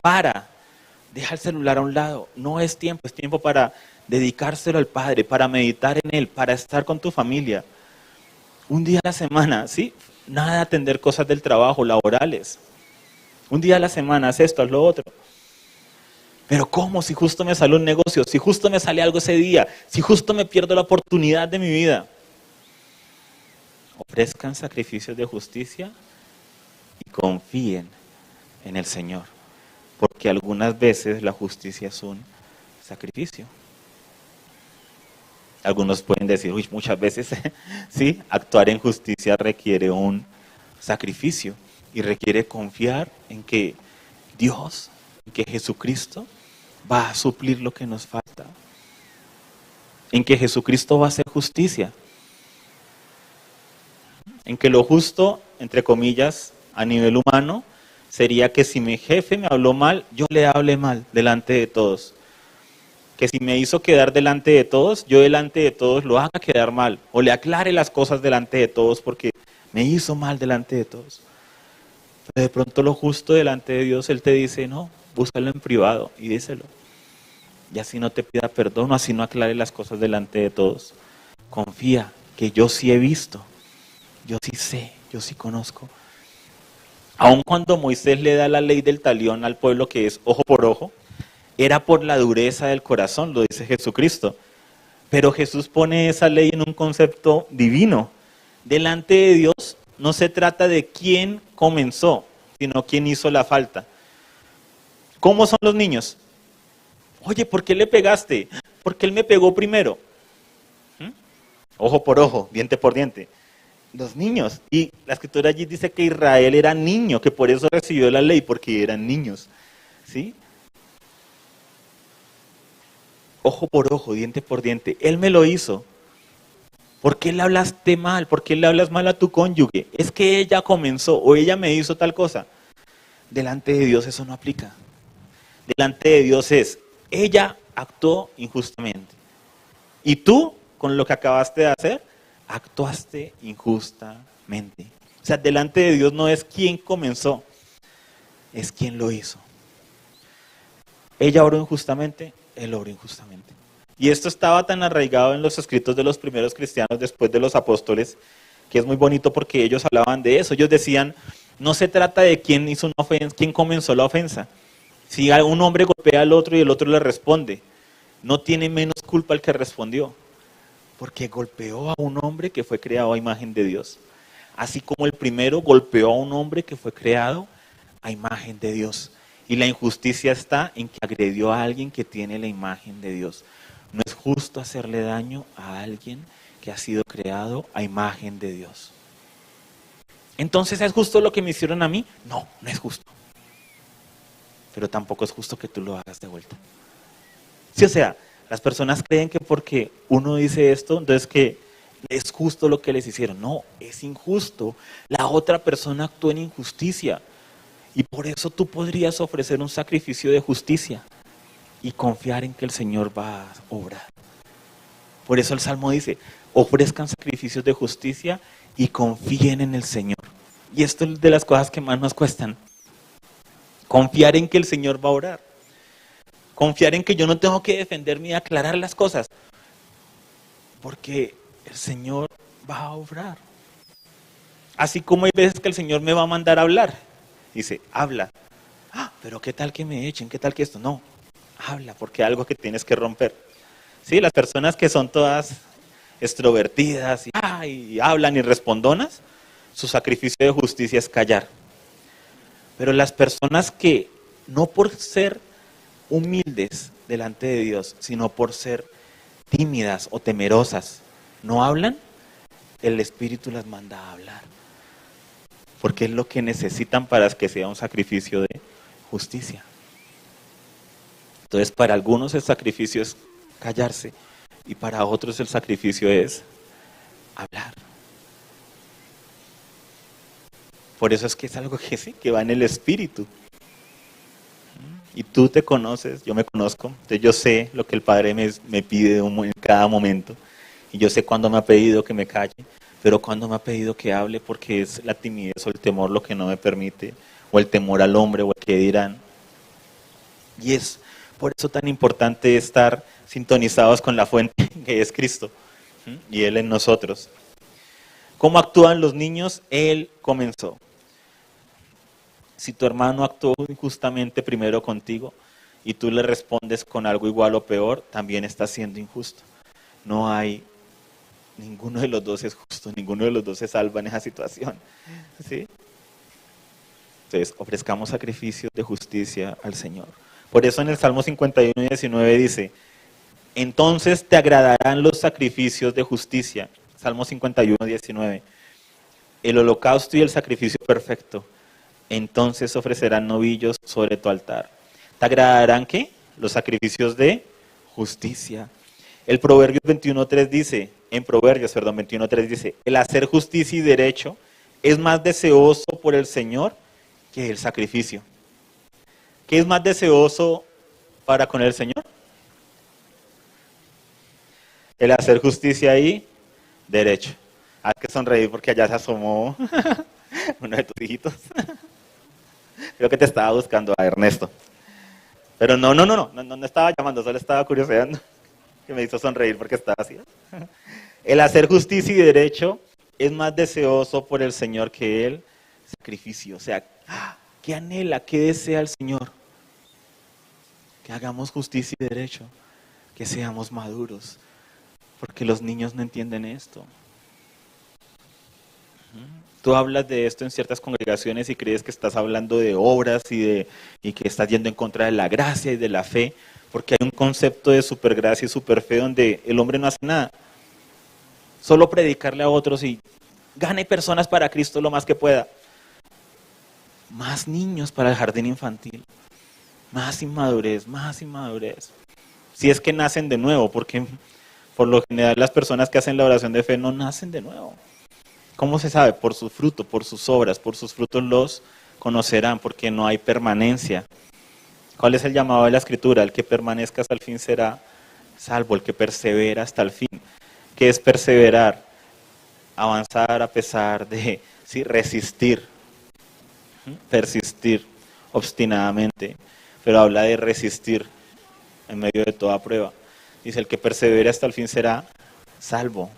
deja el celular a un lado. No es tiempo para dedicárselo al Padre, para meditar en Él, para estar con tu familia. Un día a la semana, ¿sí? Nada de atender cosas del trabajo, laborales. Un día a la semana, haz esto, haz lo otro. Pero ¿cómo? Si justo me sale un negocio, si justo me sale algo ese día, si justo me pierdo la oportunidad de mi vida. Ofrezcan sacrificios de justicia y confíen en el Señor. Porque algunas veces la justicia es un sacrificio. Algunos pueden decir, uy, muchas veces, sí, actuar en justicia requiere un sacrificio y requiere confiar en que Dios, en que Jesucristo va a suplir lo que nos falta, en que Jesucristo va a hacer justicia, en que lo justo, entre comillas, a nivel humano, sería que si mi jefe me habló mal, yo le hable mal delante de todos. Que si me hizo quedar delante de todos, yo delante de todos lo haga quedar mal, o le aclare las cosas delante de todos porque me hizo mal delante de todos. Pero de pronto lo justo delante de Dios, Él te dice, no, búscalo en privado y díselo. Y así no te pida perdón, o así no aclare las cosas delante de todos. Confía que yo sí he visto, yo sí sé, yo sí conozco. Aun cuando Moisés le da la ley del talión al pueblo, que es ojo por ojo, era por la dureza del corazón, lo dice Jesucristo. Pero Jesús pone esa ley en un concepto divino. Delante de Dios no se trata de quién comenzó, sino quién hizo la falta. ¿Cómo son los niños? Oye, ¿por qué le pegaste? Porque él me pegó primero. Ojo por ojo, diente por diente. Los niños. Y la escritura allí dice que Israel era niño, que por eso recibió la ley, porque eran niños. ¿Sí? Ojo por ojo, diente por diente. Él me lo hizo. ¿Por qué le hablaste mal? ¿Por qué le hablas mal a tu cónyuge? Es que ella comenzó o ella me hizo tal cosa. Delante de Dios eso no aplica. Delante de Dios es, ella actuó injustamente. Y tú, con lo que acabaste de hacer, actuaste injustamente. O sea, delante de Dios no es quién comenzó, es quién lo hizo. Ella obró injustamente, él obró injustamente. Y esto estaba tan arraigado en los escritos de los primeros cristianos después de los apóstoles, que es muy bonito porque ellos hablaban de eso. Ellos decían, no se trata de quién hizo una ofensa, quién comenzó la ofensa. Si un hombre golpea al otro y el otro le responde, no tiene menos culpa el que respondió, porque golpeó a un hombre que fue creado a imagen de Dios. Así como el primero golpeó a un hombre que fue creado a imagen de Dios. Y la injusticia está en que agredió a alguien que tiene la imagen de Dios. No es justo hacerle daño a alguien que ha sido creado a imagen de Dios. Entonces, ¿es justo lo que me hicieron a mí? No, no es justo. Pero tampoco es justo que tú lo hagas de vuelta. Sí, o sea, las personas creen que porque uno dice esto, entonces que es justo lo que les hicieron. No, es injusto. La otra persona actuó en injusticia. Y por eso tú podrías ofrecer un sacrificio de justicia y confiar en que el Señor va a obrar. Por eso el Salmo dice, ofrezcan sacrificios de justicia y confíen en el Señor. Y esto es de las cosas que más nos cuestan. Confiar en que el Señor va a orar. Confiar en que yo no tengo que defenderme y aclarar las cosas. Porque el Señor va a obrar. Así como hay veces que el Señor me va a mandar a hablar. Dice, habla. Ah, pero ¿qué tal que me echen? ¿Qué tal que esto? No, habla porque hay algo que tienes que romper. Sí, las personas que son todas extrovertidas y hablan y respondonas, su sacrificio de justicia es callar. Pero las personas que no por ser humildes delante de Dios, sino por ser tímidas o temerosas, no hablan, el Espíritu las manda a hablar. Porque es lo que necesitan para que sea un sacrificio de justicia. Entonces, para algunos el sacrificio es callarse y para otros el sacrificio es hablar. Por eso es que es algo que sí, que va en el espíritu. Y tú te conoces, yo me conozco, entonces yo sé lo que el Padre me pide en cada momento. Y yo sé cuándo me ha pedido que me calle, pero cuándo me ha pedido que hable, porque es la timidez o el temor lo que no me permite, o el temor al hombre, o el que dirán. Y es por eso tan importante estar sintonizados con la fuente que es Cristo, y Él en nosotros. ¿Cómo actúan los niños? Él comenzó. Si tu hermano actuó injustamente primero contigo y tú le respondes con algo igual o peor, también está siendo injusto. No hay, ninguno de los dos es justo, ninguno de los dos se salva en esa situación. ¿Sí? Entonces, ofrezcamos sacrificios de justicia al Señor. Por eso en el Salmo 51:19 dice, entonces te agradarán los sacrificios de justicia. Salmo 51:19. El holocausto y el sacrificio perfecto. Entonces ofrecerán novillos sobre tu altar. ¿Te agradarán qué? Los sacrificios de justicia. El Proverbios 21:3 dice, en Proverbios, 21:3 dice, el hacer justicia y derecho es más deseoso por el Señor que el sacrificio. ¿Qué es más deseoso para con el Señor? El hacer justicia y derecho. Haz que sonreír porque allá se asomó uno de tus hijitos. Creo que te estaba buscando a Ernesto. Pero no estaba llamando, solo estaba curioseando. Que me hizo sonreír porque estaba así. El hacer justicia y derecho es más deseoso por el Señor que el sacrificio. O sea, ¿qué anhela, qué desea el Señor? Que hagamos justicia y derecho, que seamos maduros, porque los niños no entienden esto. Tú hablas de esto en ciertas congregaciones y crees que estás hablando de obras y que estás yendo en contra de la gracia y de la fe, porque hay un concepto de supergracia y superfe donde el hombre no hace nada. Solo predicarle a otros y gane personas para Cristo lo más que pueda. Más niños para el jardín infantil. Más inmadurez, más inmadurez. Si es que nacen de nuevo, porque por lo general las personas que hacen la oración de fe no nacen de nuevo. ¿Cómo se sabe? Por su fruto, por sus obras, por sus frutos los conocerán, porque no hay permanencia. ¿Cuál es el llamado de la Escritura? El que permanezca hasta el fin será salvo, el que persevera hasta el fin. ¿Qué es perseverar? Avanzar a pesar de resistir, persistir obstinadamente, pero habla de resistir en medio de toda prueba. Dice, el que persevere hasta el fin será salvo.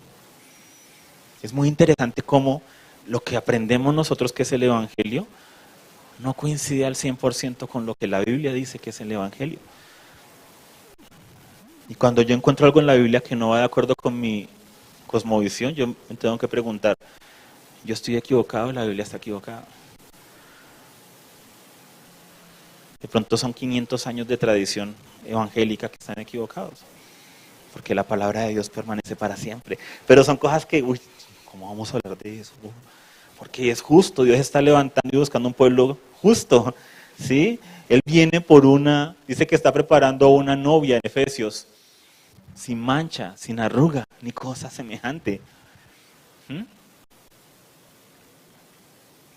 Es muy interesante cómo lo que aprendemos nosotros que es el Evangelio no coincide al 100% con lo que la Biblia dice que es el Evangelio. Y cuando yo encuentro algo en la Biblia que no va de acuerdo con mi cosmovisión, yo me tengo que preguntar, ¿yo estoy equivocado o la Biblia está equivocada? De pronto son 500 años de tradición evangélica que están equivocados, porque la palabra de Dios permanece para siempre. Pero son cosas que, ¿cómo vamos a hablar de eso? Porque es justo, Dios está levantando y buscando un pueblo justo, ¿sí? Él viene dice que está preparando una novia en Efesios, sin mancha, sin arruga, ni cosa semejante.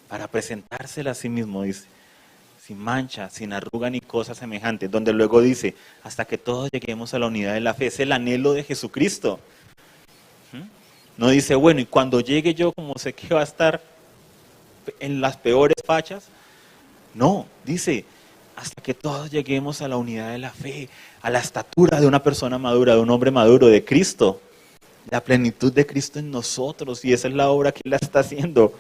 Para presentársela a sí mismo, dice, sin mancha, sin arruga, ni cosa semejante. Donde luego dice, hasta que todos lleguemos a la unidad de la fe. Es el anhelo de Jesucristo. No dice, bueno, y cuando llegue yo, como sé que va a estar en las peores fachas. No, dice, hasta que todos lleguemos a la unidad de la fe, a la estatura de una persona madura, de un hombre maduro, de Cristo. La plenitud de Cristo en nosotros, y esa es la obra que Él la está haciendo.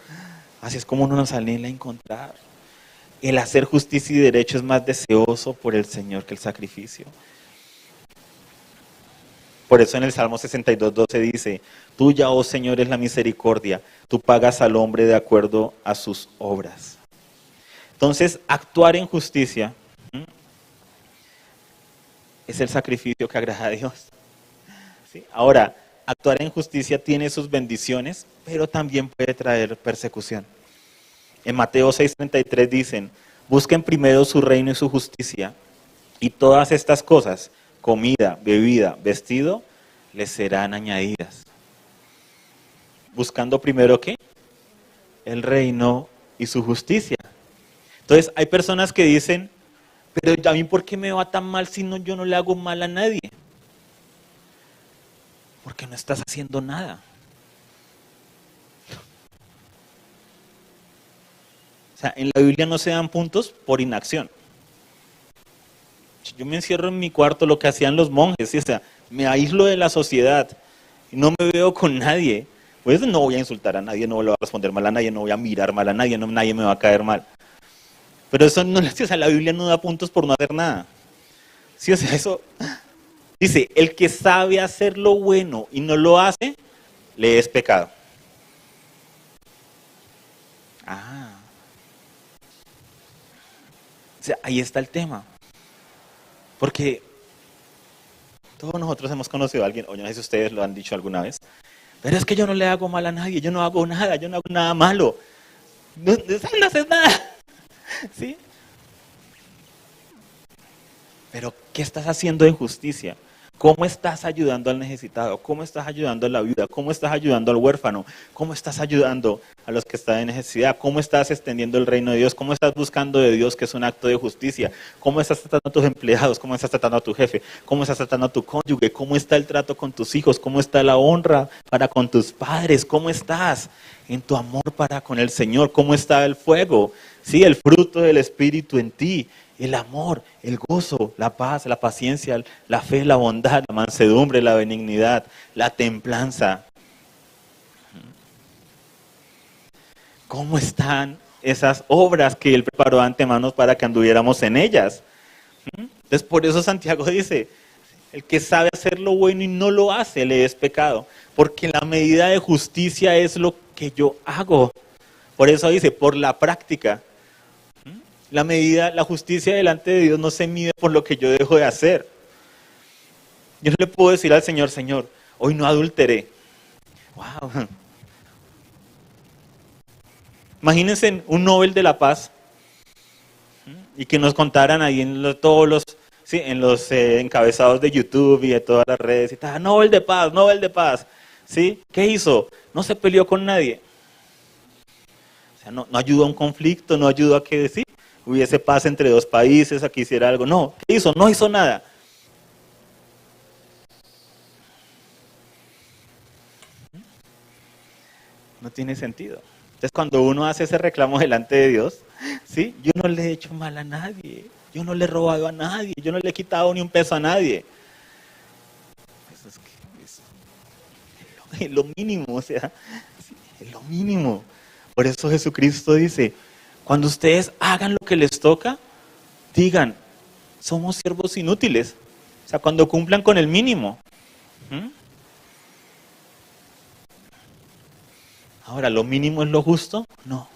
Así es como uno nos anhela encontrar. El hacer justicia y derecho es más deseoso por el Señor que el sacrificio. Por eso en el Salmo 62:12 dice, tuya, oh Señor, es la misericordia, tú pagas al hombre de acuerdo a sus obras. Entonces, actuar en justicia es el sacrificio que agrada a Dios. ¿Sí? Ahora, actuar en justicia tiene sus bendiciones, pero también puede traer persecución. En Mateo 6:33 dicen, busquen primero su reino y su justicia, y todas estas cosas, comida, bebida, vestido, les serán añadidas. Buscando primero, ¿qué? El reino y su justicia. Entonces, hay personas que dicen, pero a mí, ¿por qué me va tan mal si yo no le hago mal a nadie? Porque no estás haciendo nada. O sea, en la Biblia no se dan puntos por inacción. Yo me encierro en mi cuarto, lo que hacían los monjes, ¿sí? O sea, me aíslo de la sociedad y no me veo con nadie. Pues no voy a insultar a nadie, no le voy a responder mal a nadie, no voy a mirar mal a nadie, nadie me va a caer mal. Pero eso no, o sea, la Biblia no da puntos por no hacer nada. Sí, o sea, eso dice, el que sabe hacer lo bueno y no lo hace, le es pecado. O sea, ahí está el tema. Porque todos nosotros hemos conocido a alguien, o yo no sé si ustedes lo han dicho alguna vez, pero es que yo no le hago mal a nadie, yo no hago nada malo. No haces nada. ¿Sí? Pero, ¿qué estás haciendo en justicia? ¿Cómo estás ayudando al necesitado? ¿Cómo estás ayudando a la viuda? ¿Cómo estás ayudando al huérfano? ¿Cómo estás ayudando a los que están en necesidad? ¿Cómo estás extendiendo el reino de Dios? ¿Cómo estás buscando de Dios que es un acto de justicia? ¿Cómo estás tratando a tus empleados? ¿Cómo estás tratando a tu jefe? ¿Cómo estás tratando a tu cónyuge? ¿Cómo está el trato con tus hijos? ¿Cómo está la honra para con tus padres? ¿Cómo estás en tu amor para con el Señor? ¿Cómo está el fuego? Sí, el fruto del Espíritu en ti. El amor, el gozo, la paz, la paciencia, la fe, la bondad, la mansedumbre, la benignidad, la templanza. ¿Cómo están esas obras que Él preparó de antemano para que anduviéramos en ellas? Entonces, por eso Santiago dice, el que sabe hacer lo bueno y no lo hace, le es pecado. Porque la medida de justicia es lo que yo hago. Por eso dice, por la práctica. La justicia delante de Dios no se mide por lo que yo dejo de hacer. Yo no le puedo decir al Señor, Señor, hoy no adulteré. Wow. Imagínense un Nobel de la Paz y que nos contaran ahí en todos los, sí, en los encabezados de YouTube y de todas las redes y tal, Nobel de Paz, Nobel de Paz. ¿Sí? ¿Qué hizo? No se peleó con nadie. O sea, no ayudó a un conflicto, no ayudó a que sí, hubiese paz entre dos países, a que hiciera algo. No, ¿qué hizo? No hizo nada. No tiene sentido. Entonces, cuando uno hace ese reclamo delante de Dios, ¿sí? Yo no le he hecho mal a nadie, yo no le he robado a nadie, yo no le he quitado ni un peso a nadie. es lo mínimo, o sea, es lo mínimo. Por eso Jesucristo dice, cuando ustedes hagan lo que les toca, digan, somos siervos inútiles. O sea, cuando cumplan con el mínimo. ¿Mm? Ahora, ¿lo mínimo es lo justo? No.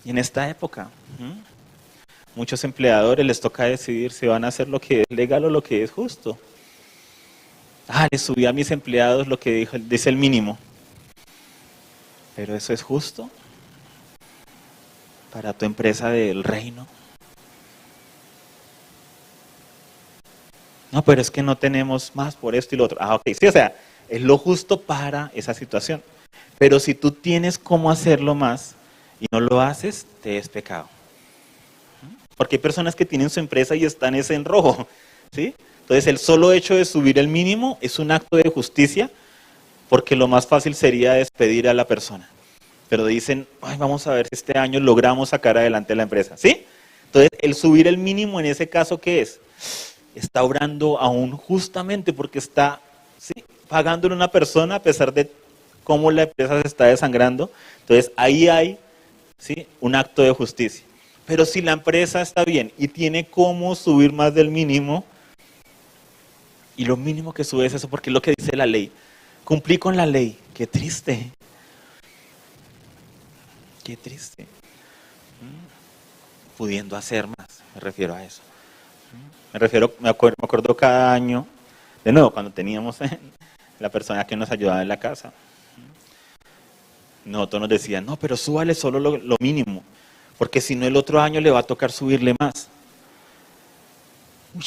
Y en esta época, muchos empleadores les toca decidir si van a hacer lo que es legal o lo que es justo. Les subí a mis empleados lo que dice el mínimo. ¿Pero eso es justo para tu empresa del reino? No, pero es que no tenemos más por esto y lo otro. Ok, sí, o sea, es lo justo para esa situación. Pero si tú tienes cómo hacerlo más y no lo haces, te es pecado. Porque hay personas que tienen su empresa y están en rojo, ¿sí? Entonces el solo hecho de subir el mínimo es un acto de justicia, porque lo más fácil sería despedir a la persona. Pero dicen, vamos a ver si este año logramos sacar adelante la empresa, ¿sí? Entonces el subir el mínimo en ese caso, ¿qué es? Está obrando aún justamente porque está, ¿sí?, pagándole a una persona a pesar de cómo la empresa se está desangrando. Entonces ahí hay, ¿sí?, un acto de justicia. Pero si la empresa está bien y tiene cómo subir más del mínimo, y lo mínimo que sube es eso, porque es lo que dice la ley. Cumplí con la ley. Qué triste. Qué triste. Pudiendo hacer más, me refiero a eso. Me acuerdo cada año, de nuevo, cuando teníamos la persona que nos ayudaba en la casa. Nosotros nos decían, no, pero súbale solo lo mínimo, porque si no el otro año le va a tocar subirle más.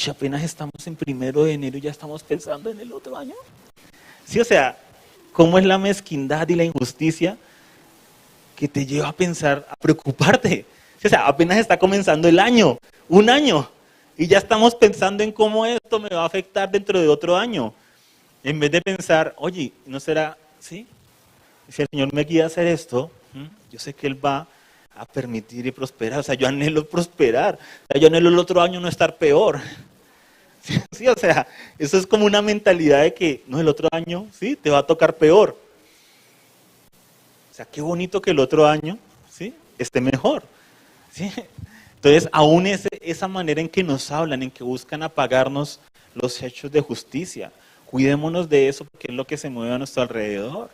Apenas estamos en 1 de enero y ya estamos pensando en el otro año. Sí, o sea, ¿cómo es la mezquindad y la injusticia que te lleva a pensar, a preocuparte? Sí, o sea, apenas está comenzando el año, un año, y ya estamos pensando en cómo esto me va a afectar dentro de otro año. En vez de pensar, oye, ¿no será, sí? Si el Señor me guía a hacer esto, yo sé que Él va a permitir y prosperar. O sea, yo anhelo prosperar. O sea, yo anhelo el otro año no estar peor. Sí, o sea, eso es como una mentalidad de que, no, el otro año, sí, te va a tocar peor. O sea, qué bonito que el otro año, sí, esté mejor. ¿Sí? Entonces, aún esa manera en que nos hablan, en que buscan apagarnos los hechos de justicia, cuidémonos de eso porque es lo que se mueve a nuestro alrededor.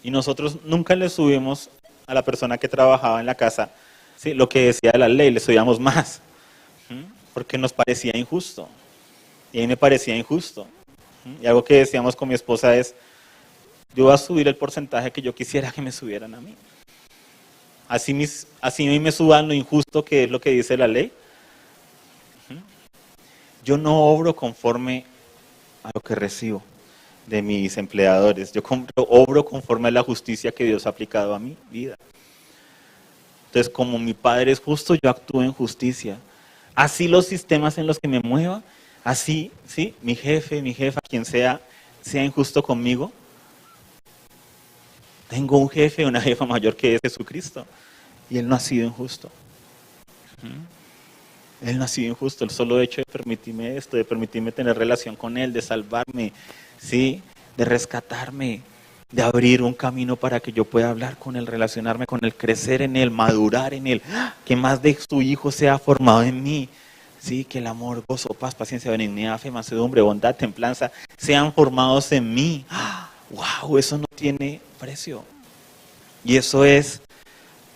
Y nosotros nunca le subimos a la persona que trabajaba en la casa, ¿sí?, lo que decía la ley, le subíamos más, porque nos parecía injusto. Y a mí me parecía injusto. Y algo que decíamos con mi esposa es, yo voy a subir el porcentaje que yo quisiera que me subieran a mí. Así me suban lo injusto que es lo que dice la ley. Yo no obro conforme a lo que recibo de mis empleadores. Yo obro conforme a la justicia que Dios ha aplicado a mi vida. Entonces, como mi Padre es justo, yo actúo en justicia. Así los sistemas en los que me mueva, así, ¿sí?, mi jefe, mi jefa, quien sea injusto conmigo. Tengo un jefe, una jefa mayor que es Jesucristo. Y Él no ha sido injusto. Él no ha sido injusto. El solo hecho de permitirme esto, de permitirme tener relación con Él, de salvarme, ¿sí?, de rescatarme, de abrir un camino para que yo pueda hablar con Él, relacionarme con Él, crecer en Él, madurar en Él, que más de su Hijo sea formado en mí, ¿sí?, que el amor, gozo, paz, paciencia, benignidad, fe, mansedumbre, bondad, templanza, sean formados en mí. ¡Wow! Eso no tiene precio. Y eso es,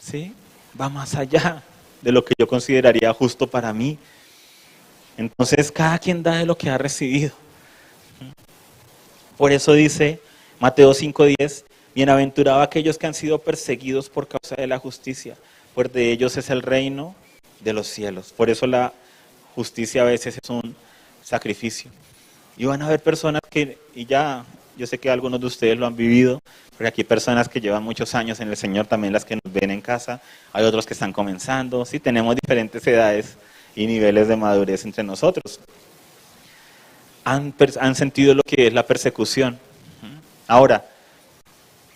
¿sí?, va más allá de lo que yo consideraría justo para mí. Entonces, cada quien da de lo que ha recibido. Por eso dice Mateo 5:10, bienaventurados aquellos que han sido perseguidos por causa de la justicia, pues de ellos es el reino de los cielos. Por eso la justicia a veces es un sacrificio. Y van a haber personas que, y ya, yo sé que algunos de ustedes lo han vivido, porque aquí hay personas que llevan muchos años en el Señor, también las que nos ven en casa, hay otros que están comenzando, sí, tenemos diferentes edades y niveles de madurez entre nosotros. Han sentido lo que es la persecución. Ahora,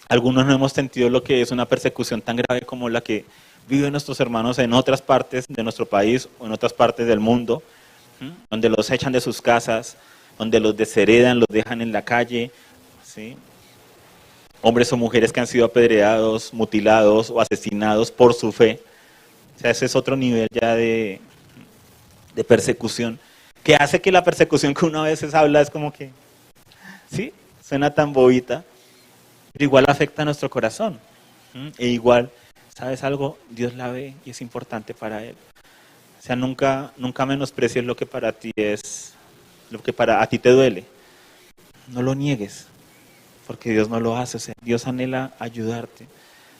algunos no hemos sentido lo que es una persecución tan grave como la que viven nuestros hermanos en otras partes de nuestro país o en otras partes del mundo, donde los echan de sus casas, donde los desheredan, los dejan en la calle, ¿sí? Hombres o mujeres que han sido apedreados, mutilados o asesinados por su fe. O sea, ese es otro nivel ya de persecución, que hace que la persecución que uno a veces habla es como que, sí, suena tan bobita, pero igual afecta a nuestro corazón. E igual, ¿sabes algo? Dios la ve y es importante para Él. O sea, nunca menosprecies lo que para ti es, lo que para a ti te duele. No lo niegues, porque Dios no lo hace. O sea, Dios anhela ayudarte.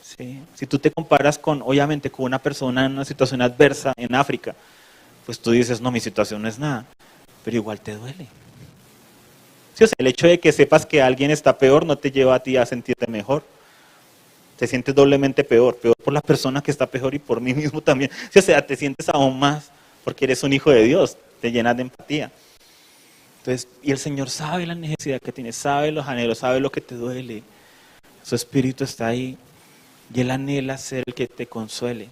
¿Sí? Si tú te comparas obviamente, con una persona en una situación adversa en África, pues tú dices, no, mi situación no es nada, pero igual te duele. Sí, o sea, el hecho de que sepas que alguien está peor no te lleva a ti a sentirte mejor. Te sientes doblemente peor por la persona que está peor y por mí mismo también. Sí, o sea, te sientes aún más porque eres un hijo de Dios, te llenas de empatía. Entonces, y el Señor sabe la necesidad que tienes, sabe los anhelos, sabe lo que te duele. Su Espíritu está ahí y Él anhela ser el que te consuele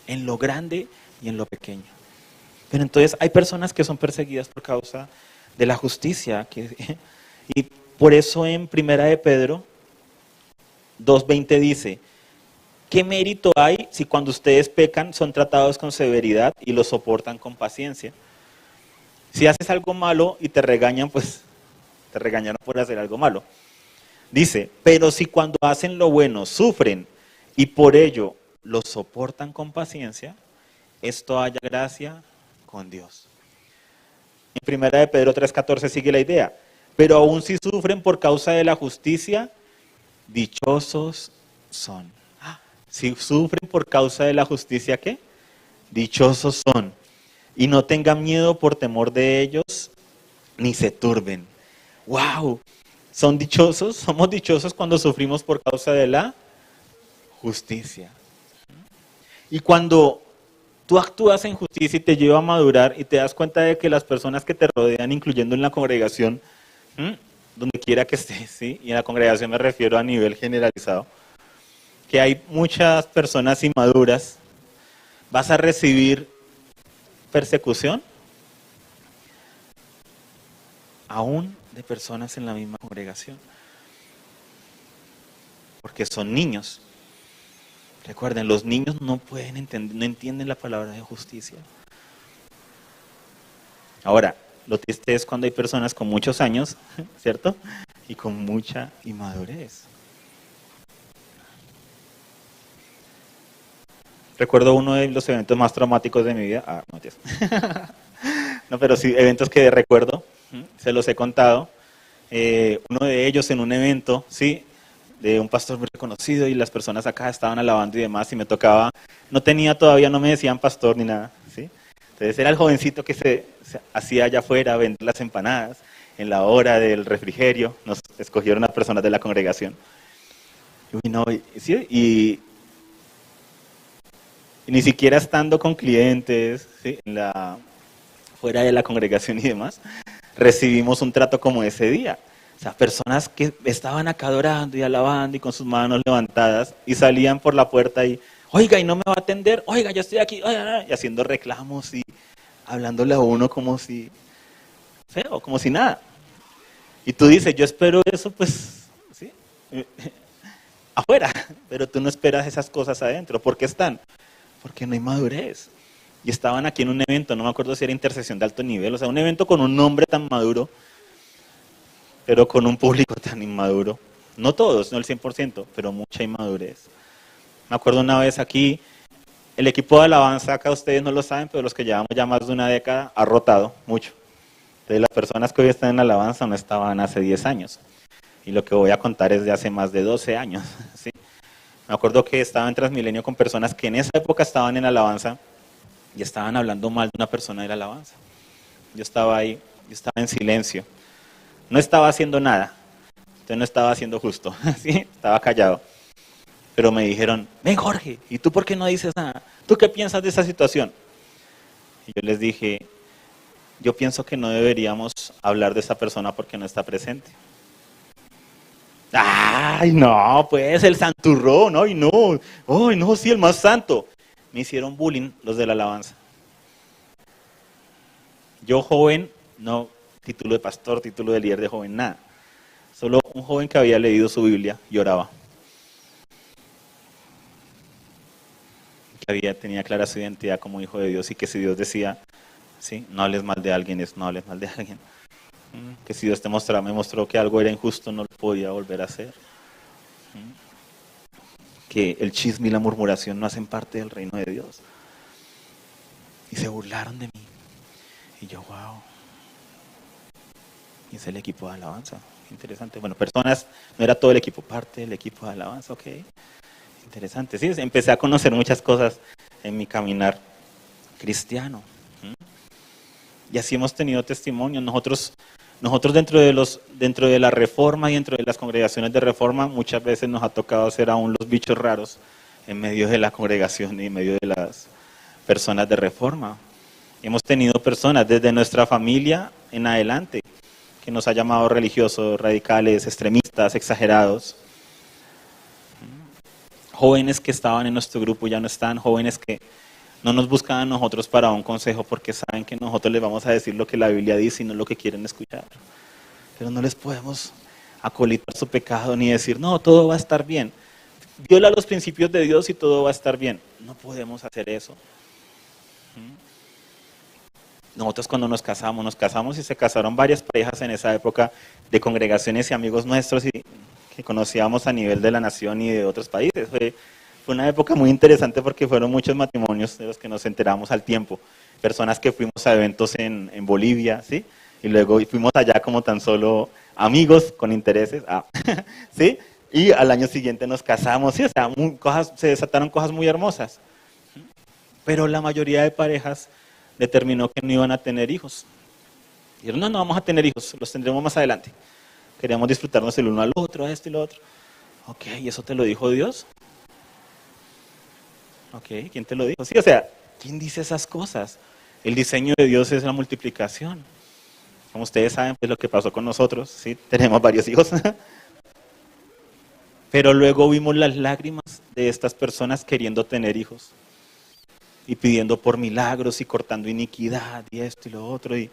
en lo grande y en lo pequeño. Pero entonces hay personas que son perseguidas por causa de la justicia. Y por eso en Primera de Pedro 2:20 dice, ¿qué mérito hay si cuando ustedes pecan son tratados con severidad y lo soportan con paciencia? Si haces algo malo y te regañan, pues te regañaron por hacer algo malo. Dice, pero si cuando hacen lo bueno sufren y por ello lo soportan con paciencia, esto haya gracia con Dios. En Primera de Pedro 3:14 sigue la idea, pero aún si sufren por causa de la justicia, dichosos son. Si sufren por causa de la justicia, ¿qué? Dichosos son. Y no tengan miedo por temor de ellos, ni se turben. ¡Wow! Son dichosos, somos dichosos cuando sufrimos por causa de la justicia. Y cuando tú actúas en justicia y te lleva a madurar y te das cuenta de que las personas que te rodean, incluyendo en la congregación, donde quiera que estés, ¿sí? Y en la congregación me refiero a nivel generalizado, que hay muchas personas inmaduras, vas a recibir persecución aún de personas en la misma congregación, porque son niños. Recuerden, los niños no pueden entender, no entienden la palabra de justicia. Ahora, lo triste es cuando hay personas con muchos años, ¿cierto? Y con mucha inmadurez. Recuerdo uno de los eventos más traumáticos de mi vida. No, Dios. No, pero sí, eventos que recuerdo, se los he contado. Uno de ellos en un evento, sí, de un pastor muy reconocido y las personas acá estaban alabando y demás y me tocaba, no me decían pastor ni nada, ¿sí? Entonces era el jovencito que se hacía allá afuera vender las empanadas en la hora del refrigerio, nos escogieron a personas de la congregación. Y ni siquiera estando con clientes, ¿sí? Fuera de la congregación y demás, recibimos un trato como ese día. O sea, personas que estaban acá adorando y alabando y con sus manos levantadas y salían por la puerta y, oiga, ¿y no me va a atender? Oiga, yo estoy aquí, y haciendo reclamos y hablándole a uno como si, feo, como si nada. Y tú dices, yo espero eso, pues, sí, afuera, pero tú no esperas esas cosas adentro. ¿Por qué están? Porque no hay madurez. Y estaban aquí en un evento, no me acuerdo si era intercesión de alto nivel, o sea, un evento con un hombre tan maduro, pero con un público tan inmaduro. No todos, no el 100%, pero mucha inmadurez. Me acuerdo una vez aquí, el equipo de alabanza, acá ustedes no lo saben, pero los que llevamos ya más de una década, ha rotado mucho. Entonces las personas que hoy están en alabanza no estaban hace 10 años. Y lo que voy a contar es de hace más de 12 años. ¿Sí? Me acuerdo que estaba en Transmilenio con personas que en esa época estaban en alabanza y estaban hablando mal de una persona de la alabanza. Yo estaba ahí, yo estaba en silencio. No estaba haciendo nada, entonces no estaba haciendo justo, ¿sí? Estaba callado. Pero me dijeron, ven Jorge, ¿y tú por qué no dices nada? ¿Tú qué piensas de esa situación? Y yo les dije, yo pienso que no deberíamos hablar de esa persona porque no está presente. Ay, no, pues el santurrón, ay no, sí, el más santo. Me hicieron bullying los de la alabanza. Yo joven, no título de pastor, título de líder de joven, nada. Solo un joven que había leído su Biblia y oraba. Que tenía clara su identidad como hijo de Dios y que si Dios decía, sí, no hables mal de alguien, no hables mal de alguien. Que si Dios me mostró que algo era injusto, no lo podía volver a hacer. Que el chisme y la murmuración no hacen parte del reino de Dios. Y se burlaron de mí. Y yo, wow. Y es el equipo de alabanza. Interesante. Bueno, personas, no era todo el equipo, parte del equipo de alabanza, ok. Interesante. Sí, empecé a conocer muchas cosas en mi caminar cristiano. Y así hemos tenido testimonios. Nosotros dentro de la reforma y dentro de las congregaciones de reforma, muchas veces nos ha tocado ser aún los bichos raros en medio de la congregación y en medio de las personas de reforma. Hemos tenido personas desde nuestra familia en adelante que nos ha llamado religiosos, radicales, extremistas, exagerados. Jóvenes que estaban en nuestro grupo ya no están, jóvenes que no nos buscan a nosotros para un consejo porque saben que nosotros les vamos a decir lo que la Biblia dice y no lo que quieren escuchar. Pero no les podemos acolitar su pecado ni decir, no, todo va a estar bien. Viola los principios de Dios y todo va a estar bien. No podemos hacer eso. Nosotros cuando nos casamos y se casaron varias parejas en esa época de congregaciones y amigos nuestros y que conocíamos a nivel de la nación y de otros países. Fue una época muy interesante porque fueron muchos matrimonios de los que nos enteramos al tiempo. Personas que fuimos a eventos en Bolivia, ¿sí? Y luego fuimos allá como tan solo amigos con intereses, ¿sí? Y al año siguiente nos casamos, ¿sí? O sea, se desataron cosas muy hermosas. Pero la mayoría de parejas determinó que no iban a tener hijos. Dijeron, no vamos a tener hijos, los tendremos más adelante. Queríamos disfrutarnos el uno al otro, esto y lo otro. Ok, ¿y eso te lo dijo Dios? Ok, ¿quién te lo dijo? Sí, o sea, ¿quién dice esas cosas? El diseño de Dios es la multiplicación. Como ustedes saben, pues lo que pasó con nosotros, ¿sí? Tenemos varios hijos. Pero luego vimos las lágrimas de estas personas queriendo tener hijos. Y pidiendo por milagros y cortando iniquidad y esto y lo otro. Y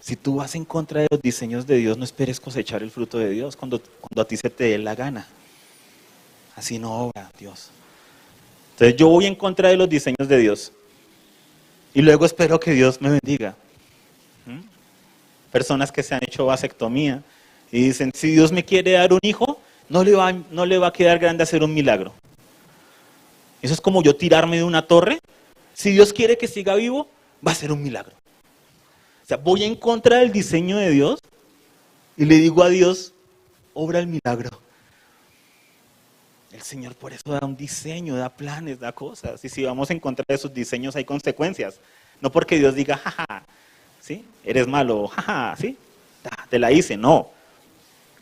si tú vas en contra de los diseños de Dios, no esperes cosechar el fruto de Dios cuando a ti se te dé la gana. Así no obra Dios. Entonces yo voy en contra de los diseños de Dios. Y luego espero que Dios me bendiga. Personas que se han hecho vasectomía y dicen, si Dios me quiere dar un hijo, no le va a quedar grande hacer un milagro. Eso es como yo tirarme de una torre. Si Dios quiere que siga vivo, va a ser un milagro. O sea, voy en contra del diseño de Dios y le digo a Dios, obra el milagro. El Señor por eso da un diseño, da planes, da cosas. Y si vamos en contra de sus diseños hay consecuencias. No porque Dios diga, jaja, ¿sí? Eres malo, jaja, ¿sí? Te la hice, no.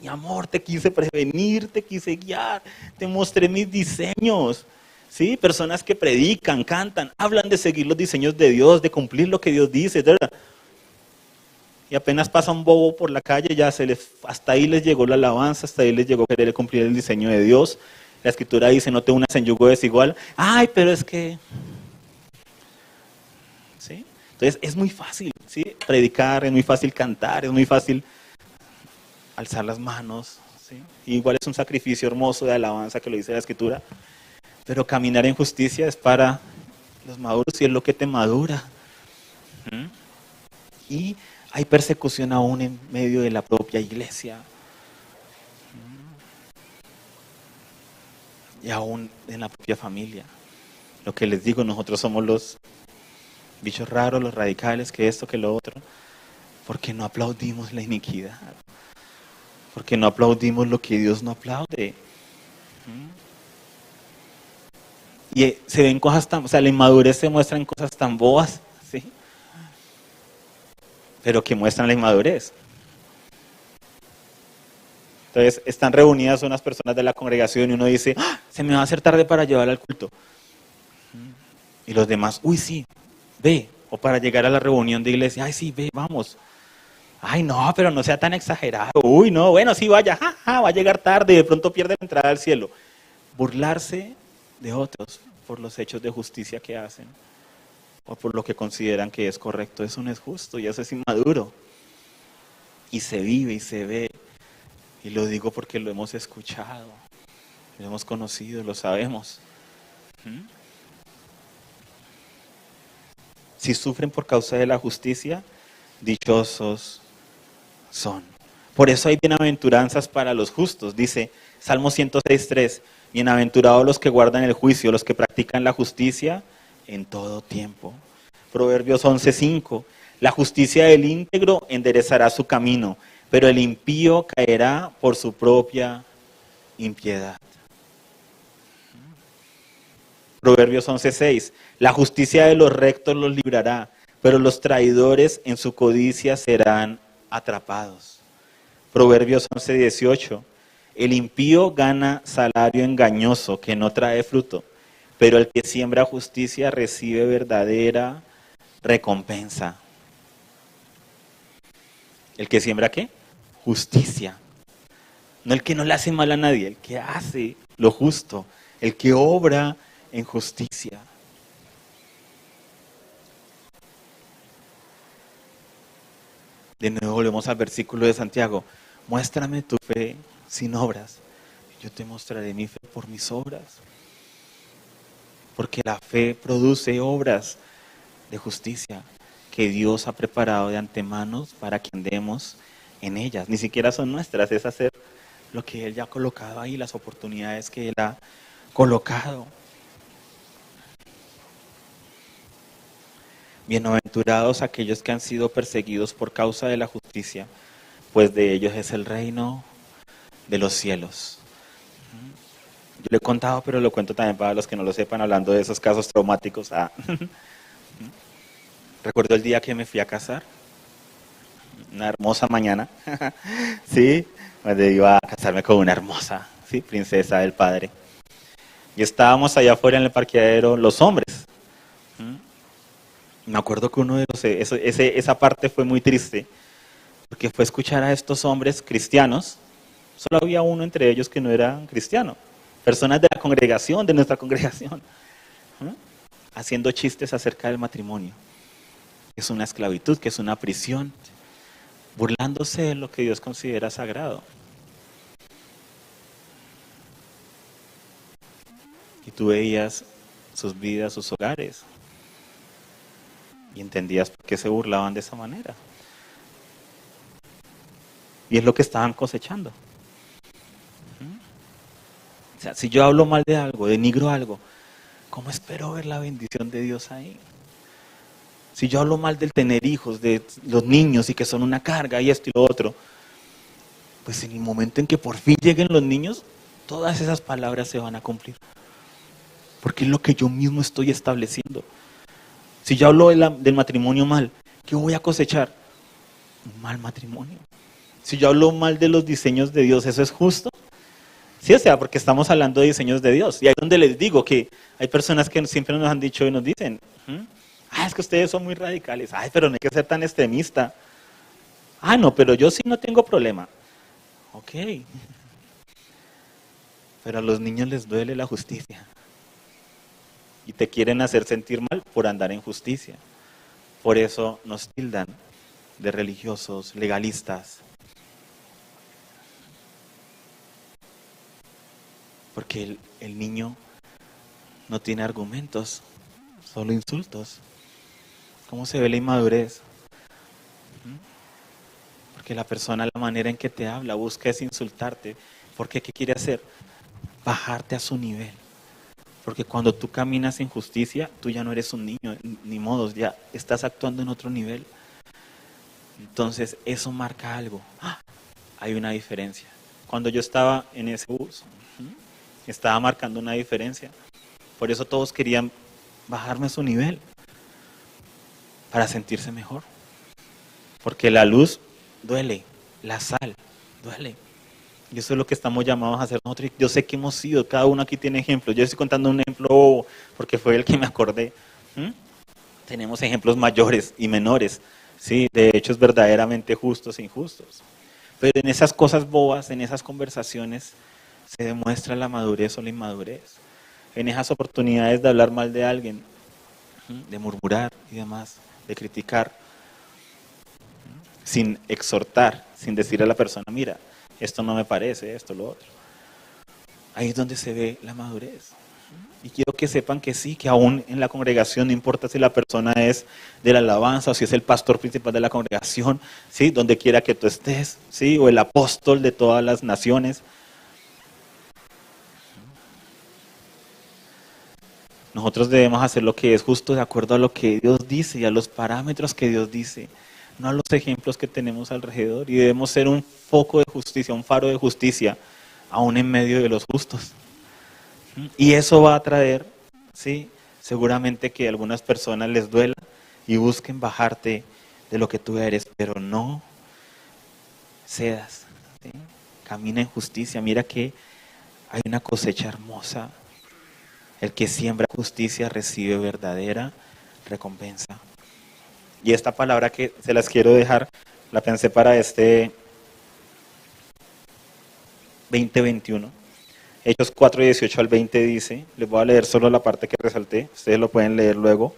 Mi amor, te quise prevenir, te quise guiar, te mostré mis diseños. ¿Sí? Personas que predican, cantan, hablan de seguir los diseños de Dios, de cumplir lo que Dios dice, ¿verdad? Y apenas pasa un bobo por la calle, ya hasta ahí les llegó la alabanza, hasta ahí les llegó querer cumplir el diseño de Dios. La Escritura dice, no te unas en yugo desigual. Ay, pero es que... ¿sí? Entonces es muy fácil, ¿sí? Predicar, es muy fácil cantar, es muy fácil alzar las manos, ¿sí? Igual es un sacrificio hermoso de alabanza que lo dice la Escritura. Pero caminar en justicia es para los maduros y es lo que te madura. Y hay persecución aún en medio de la propia iglesia. Y aún en la propia familia. Lo que les digo, nosotros somos los bichos raros, los radicales, que esto, que lo otro. Porque no aplaudimos la iniquidad. Porque no aplaudimos lo que Dios no aplaude. Y se ven cosas o sea, la inmadurez se muestra en cosas tan bobas, ¿sí? Pero que muestran la inmadurez. Entonces, están reunidas unas personas de la congregación y uno dice, ¡ah! Se me va a hacer tarde para llevar al culto. Y los demás, uy, sí, ve. O para llegar a la reunión de iglesia, ay, sí, ve, vamos. Ay, no, pero no sea tan exagerado. Uy, no, bueno, sí, vaya, va a llegar tarde y de pronto pierde la entrada al cielo. Burlarse de otros por los hechos de justicia que hacen. o por lo que consideran que es correcto. Eso no es justo y eso es inmaduro. Y se vive y se ve. Y lo digo porque lo hemos escuchado, lo hemos conocido, lo sabemos. Si sufren por causa de la justicia, dichosos son. Por eso hay bienaventuranzas para los justos. Dice Salmo 106:3, bienaventurados los que guardan el juicio, los que practican la justicia en todo tiempo. Proverbios 11:5, la justicia del íntegro enderezará su camino, pero el impío caerá por su propia impiedad. Proverbios 11:6, la justicia de los rectos los librará, pero los traidores en su codicia serán atrapados. Proverbios 11:18, el impío gana salario engañoso que no trae fruto, pero el que siembra justicia recibe verdadera recompensa. ¿El que siembra qué? Justicia. No el que no le hace mal a nadie, el que hace lo justo, el que obra en justicia. De nuevo volvemos al versículo de Santiago. Muéstrame tu fe sin obras. Yo te mostraré mi fe por mis obras. Porque la fe produce obras de justicia que Dios ha preparado de antemano para que andemos en ellas. Ni siquiera son nuestras, es hacer lo que Él ya ha colocado ahí, las oportunidades que Él ha colocado. Bienaventurados aquellos que han sido perseguidos por causa de la justicia, pues de ellos es el reino de los cielos. Yo lo he contado, pero lo cuento también para los que no lo sepan, hablando de esos casos traumáticos. Recuerdo el día que me fui a casar, una hermosa mañana, sí, donde iba a casarme con una hermosa, sí, princesa del padre. Y estábamos allá afuera en el parqueadero, los hombres. Me acuerdo que uno de los, esa parte fue muy triste, porque fue escuchar a estos hombres cristianos. Solo había uno entre ellos que no era cristiano, personas de la congregación, de nuestra congregación, haciendo chistes acerca del matrimonio, que es una esclavitud, que es una prisión, burlándose de lo que Dios considera sagrado. Y tú veías sus vidas, sus hogares, y entendías por qué se burlaban de esa manera. Y es lo que estaban cosechando. O sea, si yo hablo mal de algo, denigro algo, ¿cómo espero ver la bendición de Dios ahí? Si yo hablo mal del tener hijos, de los niños y que son una carga y esto y lo otro, pues en el momento en que por fin lleguen los niños, todas esas palabras se van a cumplir. Porque es lo que yo mismo estoy estableciendo. Si yo hablo del matrimonio mal, ¿qué voy a cosechar? Un mal matrimonio. Si yo hablo mal de los diseños de Dios, ¿eso es justo? Sí, o sea, porque estamos hablando de diseños de Dios. Y ahí es donde les digo que hay personas que siempre nos han dicho y nos dicen, es que ustedes son muy radicales. Ay, pero no hay que ser tan extremista. No, pero yo sí no tengo problema. Ok. Pero a los niños les duele la justicia. Y te quieren hacer sentir mal por andar en justicia. Por eso nos tildan de religiosos, legalistas. Porque el niño no tiene argumentos, solo insultos. ¿Cómo se ve la inmadurez? Porque la persona, la manera en que te habla, busca es insultarte. ¿Por qué? ¿Qué quiere hacer? Bajarte a su nivel. Porque cuando tú caminas en justicia, tú ya no eres un niño, ni modos, ya estás actuando en otro nivel. Entonces, eso marca algo. Hay una diferencia. Cuando yo estaba en ese bus, estaba marcando una diferencia. Por eso todos querían bajarme a su nivel, para sentirse mejor. Porque la luz duele, la sal duele. Y eso es lo que estamos llamados a hacer nosotros. Yo sé que hemos sido, cada uno aquí tiene ejemplos. Yo estoy contando un ejemplo porque fue el que me acordé. Tenemos ejemplos mayores y menores, ¿sí? De hechos verdaderamente justos e injustos. Pero en esas cosas bobas, en esas conversaciones, se demuestra la madurez o la inmadurez. En esas oportunidades de hablar mal de alguien, de murmurar y demás, de criticar, sin exhortar, sin decirle a la persona, mira, esto no me parece, esto, lo otro. Ahí es donde se ve la madurez. Y quiero que sepan que sí, que aún en la congregación, no importa si la persona es de la alabanza o si es el pastor principal de la congregación, ¿sí? Donde quiera que tú estés, ¿sí? O el apóstol de todas las naciones. Nosotros debemos hacer lo que es justo de acuerdo a lo que Dios dice y a los parámetros que Dios dice, no a los ejemplos que tenemos alrededor. Y debemos ser un foco de justicia, un faro de justicia, aún en medio de los justos. Y eso va a traer, ¿sí? Seguramente que a algunas personas les duela y busquen bajarte de lo que tú eres, pero no cedas, ¿sí? Camina en justicia. Mira que hay una cosecha hermosa. El que siembra justicia recibe verdadera recompensa. Y esta palabra que se las quiero dejar, la pensé para este 2021. Hechos 4, 18 al 20 dice, les voy a leer solo la parte que resalté, ustedes lo pueden leer luego.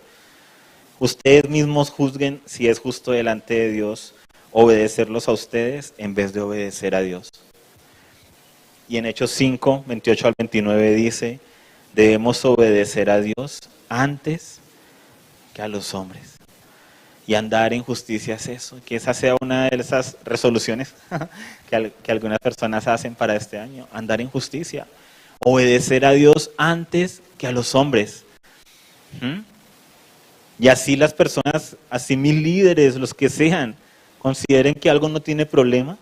Ustedes mismos juzguen si es justo delante de Dios obedecerlos a ustedes en vez de obedecer a Dios. Y en Hechos 5, 28 al 29 dice, debemos obedecer a Dios antes que a los hombres. Y andar en justicia es eso, que esa sea una de esas resoluciones que algunas personas hacen para este año, andar en justicia, obedecer a Dios antes que a los hombres. Y así las personas, así mis líderes, los que sean, consideren que algo no tiene problema.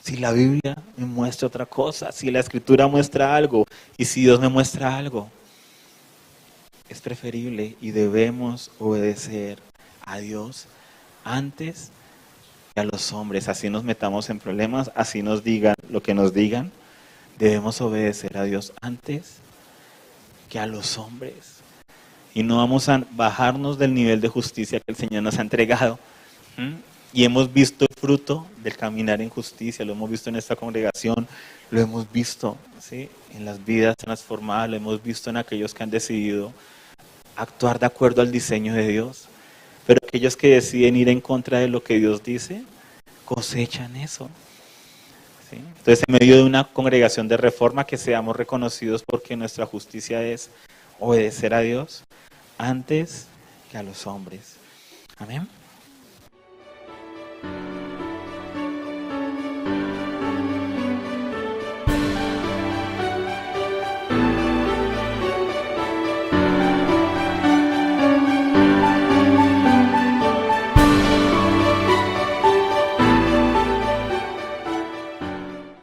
Si la Biblia me muestra otra cosa, si la Escritura muestra algo y si Dios me muestra algo, es preferible y debemos obedecer a Dios antes que a los hombres. Así nos metamos en problemas, así nos digan lo que nos digan, debemos obedecer a Dios antes que a los hombres. Y no vamos a bajarnos del nivel de justicia que el Señor nos ha entregado. Y hemos visto el fruto del caminar en justicia, lo hemos visto en esta congregación, lo hemos visto, ¿sí? En las vidas transformadas, lo hemos visto en aquellos que han decidido actuar de acuerdo al diseño de Dios. Pero aquellos que deciden ir en contra de lo que Dios dice, cosechan eso. ¿Sí? Entonces, en medio de una congregación de reforma, que seamos reconocidos porque nuestra justicia es obedecer a Dios antes que a los hombres. Amén.